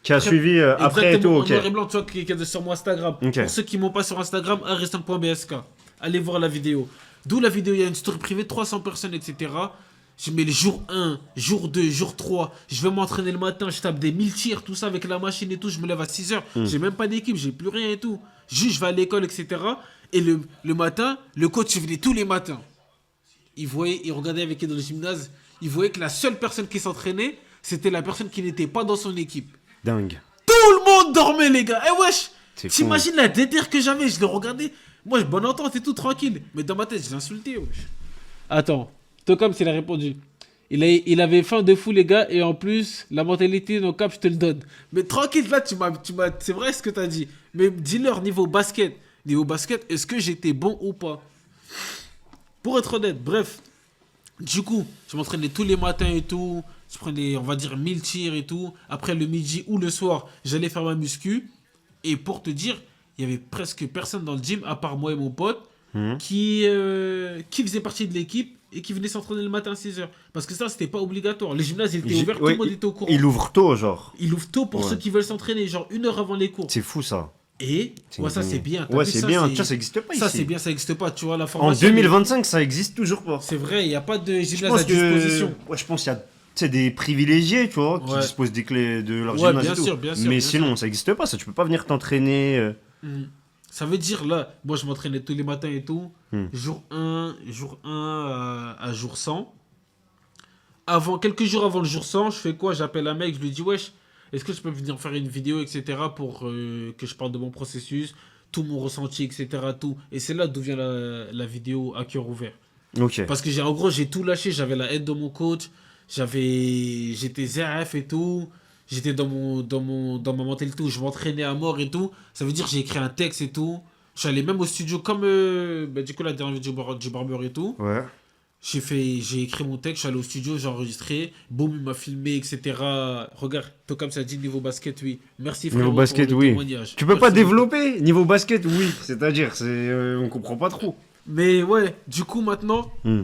Qui a suivi après et tout, exactement, ok. en noir et blanc, tu vois, qui est sur mon Instagram. Ok. Pour ceux qui m'ont pas sur Instagram, ariston.bsk. Allez voir la vidéo. D'où la vidéo, il y a une story privée, 300 personnes, etc. Je mets les jours 1, jour 2, jour 3. Je vais m'entraîner le matin, je tape des 1000 tirs, tout ça avec la machine et tout. Je me lève à 6h. J'ai même pas d'équipe, j'ai plus rien et tout. Juste, je vais à l'école, etc. Et le matin, le coach, il venait tous les matins. Il regardait avec qui dans le gymnase. Il voyait que la seule personne qui s'entraînait, c'était la personne qui n'était pas dans son équipe. Dingue. Tout le monde dormait, les gars. Eh wesh, C'est fou. t'imagines la déterre que j'avais. Je le regardais. Moi, bonne entente et tout, tranquille. Mais dans ma tête, je l'insultais, wesh. Attends, Tokam, il a répondu. Il avait faim de fou, les gars. Et en plus, la mentalité, non cap, je te le donne. Mais tranquille, là, c'est vrai ce que t'as dit. Mais dis-leur, niveau basket, est-ce que j'étais bon ou pas? Pour être honnête, bref. Du coup, je m'entraînais tous les matins et tout. Je prenais, on va dire, 1000 tirs et tout. Après, le midi ou le soir, j'allais faire ma muscu. Et pour te dire, il y avait presque personne dans le gym, à part moi et mon pote, qui faisait partie de l'équipe et qui venait s'entraîner le matin à 6h. Parce que ça, c'était pas obligatoire. Les gymnases, ils étaient ouverts, tout le monde était au courant. Il ouvre tôt, genre. Il ouvre tôt pour Ouais. ceux qui veulent s'entraîner, genre 1 heure avant les cours. C'est fou, ça. Et, ouais, ça, c'est bien. T'as Ouais, vu, c'est ça, bien. Tu vois, ça n'existe pas Ça, ici. c'est bien, ça n'existe pas. Tu vois, la En formation. 2025, ça existe toujours pas. C'est vrai, il n'y a pas de Je gymnase pense à disposition. Ouais, je pense qu'il y a des privilégiés, tu vois, qui Ouais. disposent des clés de leur Ouais, gymnase bien et tout. sûr, bien sûr, Mais bien sinon, ça n'existe pas, ça. Tu peux pas venir t'entraîner. Ça veut dire, là, moi, je m'entraînais tous les matins et tout. Jour 1 à jour 100. Quelques jours avant le jour 100, je fais quoi? J'appelle un mec, je lui dis, wesh, est-ce que je peux venir faire une vidéo, etc. pour que je parle de mon processus, tout mon ressenti, etc. Tout. Et c'est là d'où vient la vidéo à cœur ouvert. Ok. Parce que en gros, j'ai tout lâché. J'avais la aide de mon coach. J'étais ZRF et tout. J'étais dans ma mentalité où je m'entraînais à mort et tout. Ça veut dire que j'ai écrit un texte et tout. J'allais même au studio comme du coup la dernière vidéo du barbeur et tout. Ouais. J'ai écrit mon texte, je suis allé au studio, j'ai enregistré, boum, il m'a filmé, etc. Regarde, Tokam ça dit niveau basket, oui. Merci frérot Niveau basket, pour le oui. témoignage. Tu peux Merci pas beaucoup. développer niveau basket, oui. C'est-à-dire, on comprend pas trop. Mais ouais, du coup maintenant, Hmm.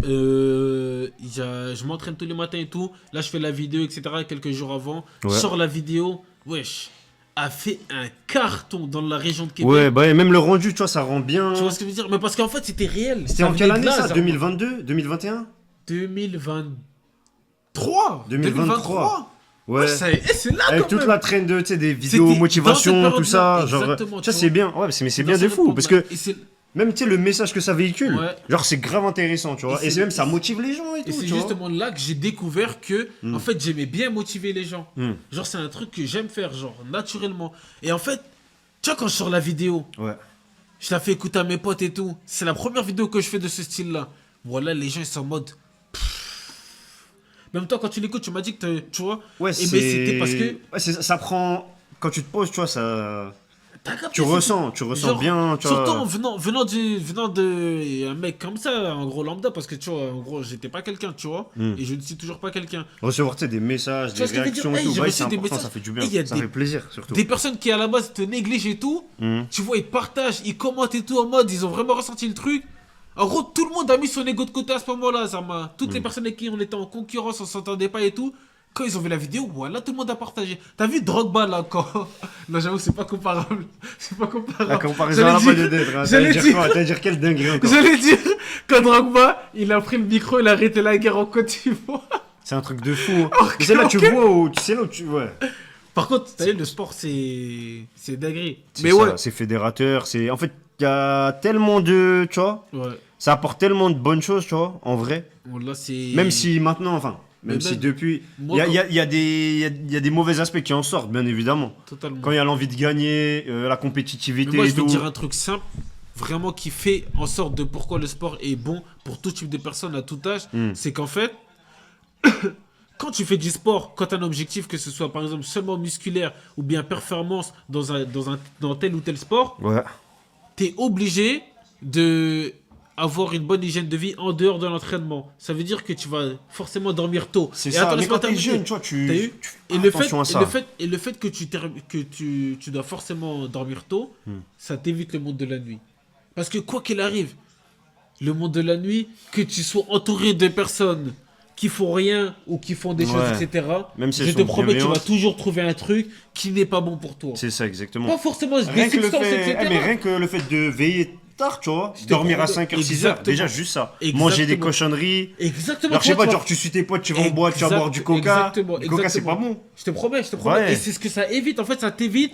je m'entraîne tous les matins et tout. Là, je fais la vidéo, etc. quelques jours avant. Ouais. Je sors la vidéo, wesh, a fait un carton dans la région de Québec. Ouais, bah et même le rendu, tu vois, ça rend bien. Tu vois ce que je veux dire? Mais parce qu'en fait, c'était réel. C'était en venait quelle de année là, ça ça. 2022 2021 2023 2023. Ouais. C'est là Avec quand toute même. la traîne de, tu sais, des vidéos C'était motivation, dans cette tout ça. période-là, Genre, exactement, ça tu c'est vois. bien. Ouais, mais c'est bien Dans de cette fou. Parce époque-là. que Et c'est même, tu sais, le message que ça véhicule, Ouais. genre, c'est grave intéressant, tu vois. Et Et c'est- c'est même, ça motive les gens et et tout, c'est tu vois. justement là que j'ai découvert que, en fait, j'aimais bien motiver les gens. Genre, c'est un truc que j'aime faire, genre, naturellement. Et en fait, tu vois, quand je sors la vidéo, Ouais. je la fais écouter à mes potes et tout. C'est la première vidéo que je fais de ce style-là. Voilà, les gens, ils sont en mode. Même toi, quand tu l'écoutes, tu m'as dit que tu vois. Ouais, mais c'est. c'était parce que. Ouais, ça prend. Quand tu te poses, tu vois, ça. T'as capté, Tu ressens genre, bien, tu surtout vois. en venant de un mec comme ça, un gros lambda, parce que tu vois, en gros, j'étais pas quelqu'un, tu vois, et je ne suis toujours pas quelqu'un. Recevoir, tu sais, des messages, Tu vois des ce que je veux dire? réactions et Hey, tout. j'ai Ouais, reçu c'est des important, messages. ça fait du bien. Et il y a Ça des- fait plaisir, surtout. Des personnes qui à la base te négligent et tout, tu vois, ils partagent, ils commentent et tout en mode, ils ont vraiment ressenti le truc. En gros, tout le monde a mis son ego de côté à ce moment-là, Zama. Toutes les personnes avec qui on était en concurrence, on s'entendait pas et tout. Quand ils ont vu la vidéo, voilà, tout le monde a partagé. T'as vu Drogba là quand. Non, j'avoue, c'est pas comparable. C'est pas comparable. La comparaison J'allais n'a pas dire- de d'être. Hein. j'allais T'allais dire dire- quoi T'allais dire quelle dinguerie encore J'allais dire, quand Drogba, il a pris le micro, il a arrêté la guerre en Côte d'Ivoire. C'est un truc de fou. Hein. Mais c'est là tu vois où. C'est là où tu. Ouais. Par contre, t'as vu, le sport, c'est dinguerie. C'est Mais ça, ouais. c'est fédérateur. C'est. En fait, il y a tellement de. Tu vois. Ouais. Ça apporte tellement de bonnes choses, tu vois, en vrai. Bon, là, c'est. Même si maintenant, enfin. Même Mais si même- depuis. Il moi, y a, quand- il y a- il y a des mauvais aspects qui en sortent, bien évidemment. Totalement. Quand il y a l'envie de gagner, la Mais compétitivité moi, et je vais tout. te dire un truc simple, vraiment qui fait en sorte de pourquoi le sport est bon pour tout type de personnes à tout âge, c'est qu'en fait, quand tu fais du sport, quand tu as un objectif, que ce soit par exemple seulement musculaire ou bien performance dans tel ou tel sport, Ouais. tu es obligé de avoir une bonne hygiène de vie en dehors de l'entraînement. Ça veut dire que tu vas forcément dormir tôt. C'est Et ça. attends, Mais laisse-moi quand t'es terminer. jeune, tu vois, T'as tu. vu tu Et fais le, fait, attention à ça. et le fait que tu dois forcément dormir tôt, ça t'évite le monde de la nuit. Parce que quoi qu'il arrive, le monde de la nuit, que tu sois entouré de personnes qui font rien ou qui font des Ouais. choses, etc. Même si je elles te sont promets, tu vas bienveillantes. toujours trouver un truc qui n'est pas bon pour toi. C'est ça, exactement. Pas forcément Rien des que le substances, fait, etc. mais rien que le fait de veiller tard, tu vois, Je te dormir à promets- 5h, 6h, Exactement. déjà juste ça. Exactement. Manger des cochonneries. Exactement. Alors, je sais tu vois, pas, tu genre, tu suis tes potes, tu vas en boîte, tu vas boire du coca. Exactement, Le coca, c'est pas exactement. bon. Je te promets, je te promets. Ouais. Et c'est ce que ça évite. En fait, ça t'évite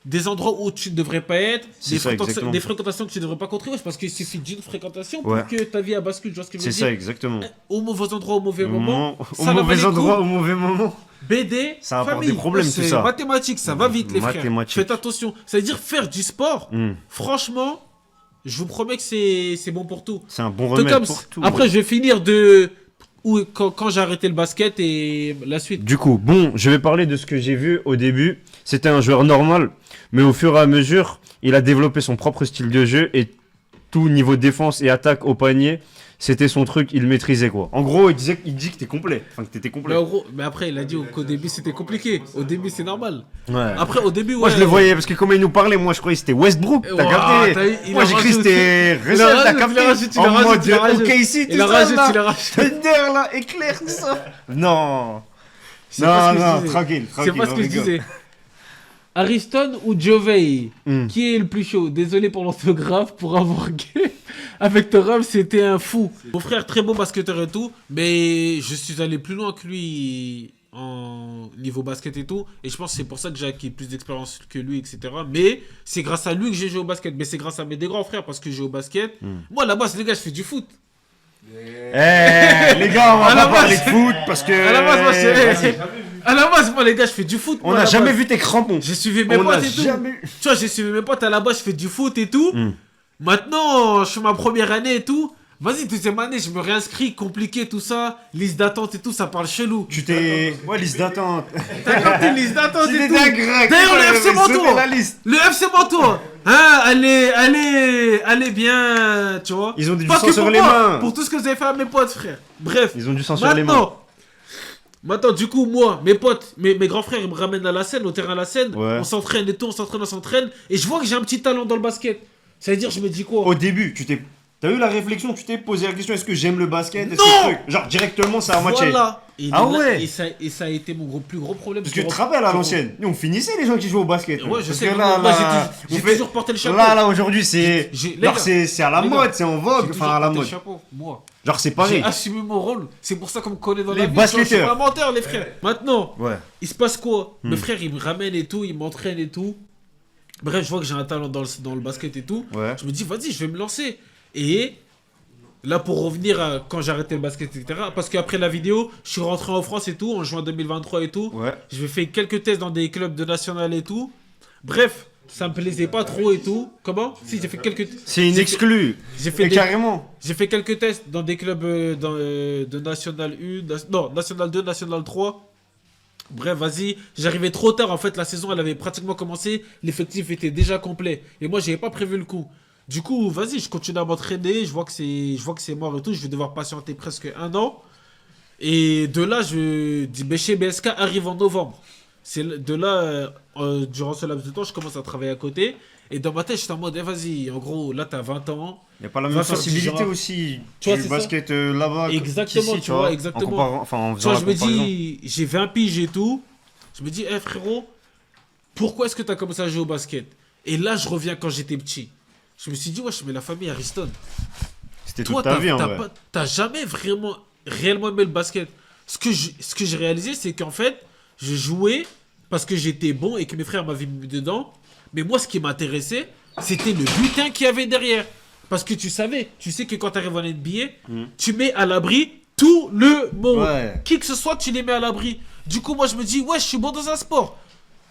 des endroits où tu ne devrais pas être, C'est ça, exactement. des fréquentations que tu ne devrais pas contribuer, parce qu'il suffit d'une fréquentation pour Ouais. que ta vie a bascule. Tu vois ce que je veux C'est dire ça, exactement. Au mauvais endroit, au mauvais moment. Au ça mauvais la endroit, coups. au mauvais moment. BD, Ça apporte famille. des problèmes, Ouais, tout c'est ça. mathématiques, ça va vite, les frères. Mathématiques. Faites attention. Ça veut dire faire du sport. Franchement, je vous promets que c'est bon pour tout. C'est un bon Tout remède comme pour tout. Après, je vais finir de quand j'ai arrêté le basket et la suite. Du coup, bon, je vais parler de ce que j'ai vu au début. C'était un joueur normal, mais au fur et à mesure, il a développé son propre style de jeu et tout niveau défense et attaque au panier, c'était son truc, il maîtrisait quoi. En gros, il dit que t'es complet, enfin que t'étais complet. Mais en gros, mais après, il a dit qu'au début c'était compliqué. Au début, c'est normal. Ouais. Après, au début, Moi, ouais. je le voyais parce que comme il nous parlait, moi je croyais que c'était Westbrook. T'as Ouah, capté t'as vu, il moi a j'ai cru que rajouté. c'était Il a Russell, t'as rajouté, capté il a rajouté, il a en rajouté, mode il a rajouté. OKC, tout Il a ça rajouté, là. il a rajouté. Thunder là, éclair tout ça. Non. C'est pas ce que je Non, disais. tranquille, C'est tranquille. pas ce on que je rigole. disais. Ariston ou Jovey Hmm. Qui est le plus chaud? Désolé pour l'orthographe, pour avoir gay. Avec Toram, c'était un fou. Mon frère, très bon basketteur et tout, mais je suis allé plus loin que lui en niveau basket et tout. Et je pense que c'est pour ça que j'ai acquis plus d'expérience que lui, etc. Mais c'est grâce à lui que j'ai joué au basket. Mais c'est grâce à mes deux grands frères parce que j'ai joué au basket. Moi, là-bas, les gars, je fais du foot. Eh, les gars, on À va la pas parler de base- foot parce que. À la base, moi, Vas-y. c'est. À la base, moi, les gars, je fais du foot. On moi, à n'a la jamais base. vu tes crampons. J'ai suivi mes On potes n'a et tout. jamais eu. Tu vois, j'ai suivi mes potes à la base, je fais du foot et tout. Maintenant, je fais ma première année et tout. Vas-y, deuxième année, je me réinscris, compliqué, tout ça. Liste d'attente et tout, ça parle chelou. Tu t'es. Ouais, liste d'attente. T'as capté, liste d'attente et tout. D'ailleurs, D'ailleurs, le FC Mantoue. la liste. Le FC Mantoue. Hein, allez bien, tu vois. Ils ont du Pas sang que sur pour les moi, mains. pour tout ce que vous avez fait à mes potes, frère. Bref. Ils ont du sang sur les mains. Maintenant, du coup, moi, mes potes, mes grands frères, ils me ramènent à la scène, au terrain à la scène. Ouais. On s'entraîne et tout, on s'entraîne. Et je vois que j'ai un petit talent dans le basket. Ça veut dire, je me dis quoi? Au début, t'as eu la réflexion, tu t'es posé la question, est-ce que j'aime le basket? Est-ce Non. que genre directement ça a matché? Voilà. Et Ah là- ouais. et ça a été mon plus gros problème. Parce que tu te rappelles à l'ancienne, nous on finissait les gens qui jouent au basket. Ouais, je Parce sais. que Moi, là, j'ai on fait- toujours porté le chapeau. Là, aujourd'hui, c'est. Les Genre, gars, c'est à la les mode, gars, c'est en j'ai vogue, toujours enfin à la porté le mode. chapeau, moi. Genre, c'est J'ai pareil. assumé mon rôle. C'est pour ça qu'on me connaît dans Les la vie. tu vois, Je suis basketteurs. pas un menteur, les frères. Maintenant, Ouais. il se passe quoi? Hmm. Mes frères, ils me ramènent et tout, ils m'entraînent et tout. Bref, je vois que j'ai un talent dans le basket et tout. Ouais. Je me dis, vas-y, je vais me lancer. Et là, pour revenir à quand j'ai arrêté le basket, etc. Parce qu'après la vidéo, je suis rentré en France et tout, en juin 2023 et tout. Ouais. Je vais faire quelques tests dans des clubs de national et tout. Bref, ça me plaisait pas trop et tout. Comment? Si, j'ai fait quelques. C'est une j'ai exclue. fait- J'ai fait Et des. carrément. J'ai fait quelques tests dans des clubs de National 1, non, National 2, National 3. Bref, vas-y, j'arrivais trop tard. En fait, la saison, elle avait pratiquement commencé. L'effectif était déjà complet. Et moi, j'avais pas prévu le coup. Du coup, vas-y, je continue à m'entraîner. Je vois que c'est mort et tout. Je vais devoir patienter presque 1 an. Et de là, je dis, ben, chez BSK arrive en novembre. De là, durant ce laps de temps, je commence à travailler à côté. Et dans ma tête, j'étais en mode, eh, vas-y, en gros, là, t'as 20 ans. Il n'y a pas la Va même faire du sensibilité genre. aussi. Tu vois, Du c'est ça. basket là-bas. Exactement, qu'ici, tu vois, exactement. En comparant, enfin, en Tu vois, faisant je la me comparaison. dis, j'ai 20 piges et tout. Je me dis, eh frérot, pourquoi est-ce que tu as commencé à jouer au basket? Et là, je reviens quand j'étais petit. Je me suis dit, wesh, mais la famille Ariston. C'était Toi, toute ta vie en vrai. t'as jamais réellement aimé le basket. Ce que j'ai réalisé, c'est qu'en fait, je jouais parce que j'étais bon et que mes frères m'avaient mis dedans. Mais moi, ce qui m'intéressait, c'était le butin qu'il y avait derrière. Parce que tu sais que quand tu arrives en NBA, tu mets à l'abri tout le monde. Ouais. Qui que ce soit, tu les mets à l'abri. Du coup, moi, je me dis, ouais, je suis bon dans un sport.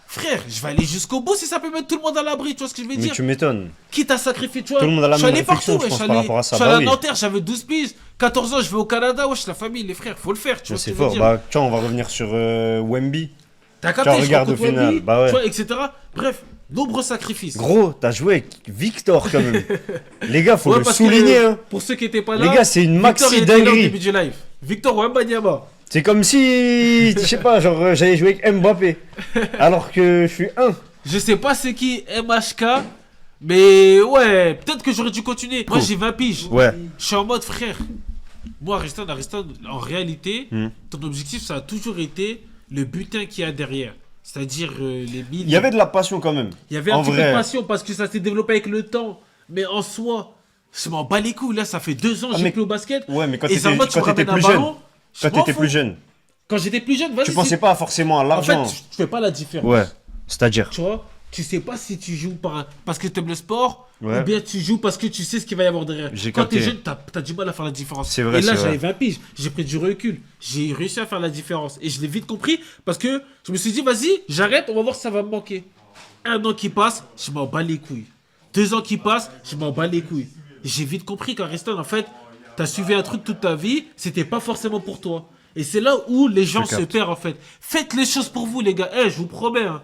Frère, je vais aller jusqu'au bout si ça peut mettre tout le monde à l'abri, tu vois ce que je veux Mais dire? tu m'étonnes. Quitte à sacrifier, tu vois. Tout le monde a la je suis même allé réflexion, partout, je ouais, pense, par rapport à ça. je suis Bah allé à oui. Nanterre, j'avais 12 piges. 14 ans, je vais au Canada, wesh, la famille, les frères, faut le faire, tu vois ce C'est que je veux fort. dire. Bah, tiens, on va revenir sur Wemby. T'as tu capté, je regardes rencontre au final, Wemby, bah ouais. tu vois, etc. Bref, nombreux sacrifices. Gros, t'as joué avec Victor quand même. Les gars, faut Ouais, le parce que, souligner. Hein. Pour ceux qui étaient pas là, Les gars, c'est une Victor, maxi il était là au dinguerie. début du live. Victor Wembanyama. C'est comme si, je sais pas, genre j'allais jouer avec Mbappé. Alors que je suis un. Je sais pas c'est qui MHK, mais ouais, peut-être que j'aurais dû continuer. Moi, Cool. j'ai 20 piges. Ouais. Je suis en mode frère. Moi, Ariston, en réalité, Hmm. ton objectif, ça a toujours été le butin qu'il y a derrière. C'est-à-dire les mines. Il y avait de la passion quand même. Il y avait un en petit peu vrai. de passion parce que ça s'est développé avec le temps. Mais en soi, je m'en bats les couilles. Là, ça fait 2 ans que Ah, j'ai mais- plus au basket. Ouais, mais quand Et c'est en t'étais mode, tu me ramènes un plus jeune. ballon. je Quand m'en t'étais fous. plus jeune. Quand j'étais plus jeune, vas-y. Tu pensais pas forcément à En fait, l'argent. tu fais pas la différence. Ouais. C'est-à-dire. Tu vois, tu sais pas si tu joues parce que tu aimes le sport Ouais. ou bien tu joues parce que tu sais ce qu'il va y avoir derrière. J'ai Quand t'es capté. jeune, t'as du mal à faire la différence. C'est vrai, Et là, c'est vrai. j'avais 20 piges, j'ai pris du recul. J'ai réussi à faire la différence. Et je l'ai vite compris parce que je me suis dit, vas-y, j'arrête, on va voir si ça va me manquer. 1 an qui passe, je m'en bats les couilles. 2 ans qui passent, je m'en bats les couilles. J'ai vite compris qu'Ariston, en fait, t'as suivi un truc toute ta vie, c'était pas forcément pour toi. Et c'est là où les gens se capte. perdent, en fait. Faites les choses pour vous, les gars. Je vous promets, hein.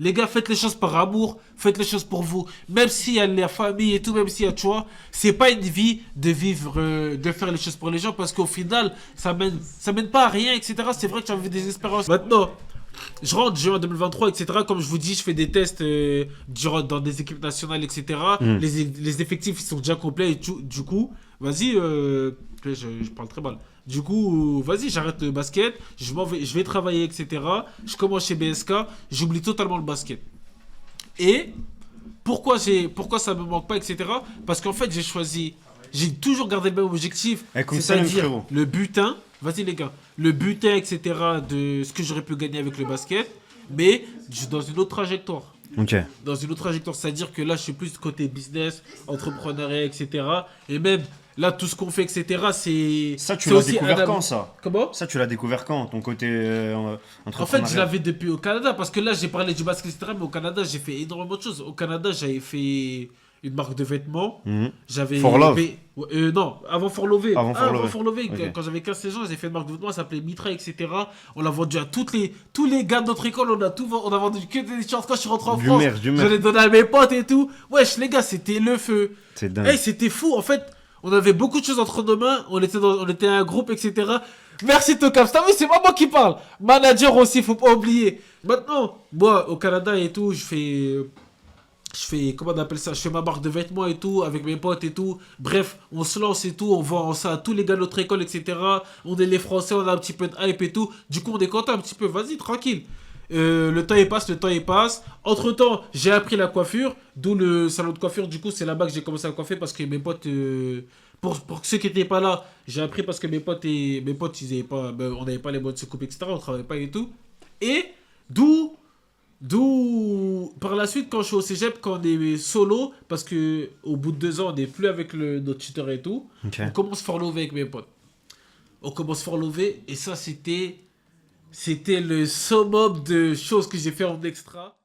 Les gars, faites les choses par amour, faites les choses pour vous. Même s'il y a la famille et tout, même s'il y a, tu vois, c'est pas une vie de vivre, de faire les choses pour les gens parce qu'au final, ça mène pas à rien, etc. C'est vrai que j'avais des expériences. Maintenant, je rentre juin 2023, etc. Comme je vous dis, je fais des tests dans des équipes nationales, etc. Les effectifs ils sont déjà complets et du coup, vas-y, je parle très mal. Du coup, vas-y, j'arrête le basket, je vais travailler, etc. Je commence chez BSK, j'oublie totalement le basket. Et pourquoi ça me manque pas, etc. Parce qu'en fait, j'ai toujours gardé le même objectif, Comme ça, le c'est-à-dire frérot. le butin. Vas-y les gars, le butin, etc. de ce que j'aurais pu gagner avec le basket, mais dans une autre trajectoire. Ok. Dans une autre trajectoire, c'est-à-dire que là, je suis plus côté business, entrepreneuriat, etc. Et même là, tout ce qu'on fait, etc. C'est Ça, tu c'est l'as aussi découvert un quand ami- ça? Comment? Ça, tu l'as découvert quand, ton côté En entrepreneurial? fait, je l'avais depuis au Canada, parce que là, j'ai parlé du basket, etc. Mais au Canada, j'ai fait énormément de choses. Au Canada, j'avais fait une marque de vêtements. Mhm. J'avais For Love. non, avant For Love. Avant For Love. Avant For Love, Ok. quand j'avais 15-16 ans, j'ai fait une marque de vêtements, ça s'appelait Mitra, etc. On l'a vendu à tous les gars de notre école, on a vendu que des t-shirts quand je suis rentré en Du France. merch, du Je merch. les donnais à mes potes et tout. Wesh, les gars, c'était le feu. C'est dingue. Hey, c'était fou, en fait, on avait beaucoup de choses entre nos mains, on était un groupe, etc. Merci Tokam, t'as vu, c'est pas moi qui parle. Manager aussi, faut pas oublier. Maintenant, moi, au Canada et tout, comment on appelle ça, je fais ma marque de vêtements et tout, avec mes potes et tout. Bref, on se lance et tout, on vend ça à tous les gars de notre école, etc. On est les Français, on a un petit peu de hype et tout. Du coup, on est content un petit peu, vas-y, tranquille. Le temps il passe. Entre temps, j'ai appris la coiffure, d'où le salon de coiffure. Du coup, c'est là-bas que j'ai commencé à coiffer parce que mes potes, pour ceux qui n'étaient pas là, j'ai appris parce que mes potes, ils avaient pas, on n'avait pas les moyens de se couper, etc. On travaillait pas et tout. Et d'où, par la suite, quand je suis au cégep, quand on est solo, parce que au bout de 2 ans, on n'est plus avec notre tuteur et tout, Ok. on commence For Love avec mes potes. On commence For Love et ça, c'était le summum de choses que j'ai fait en extra.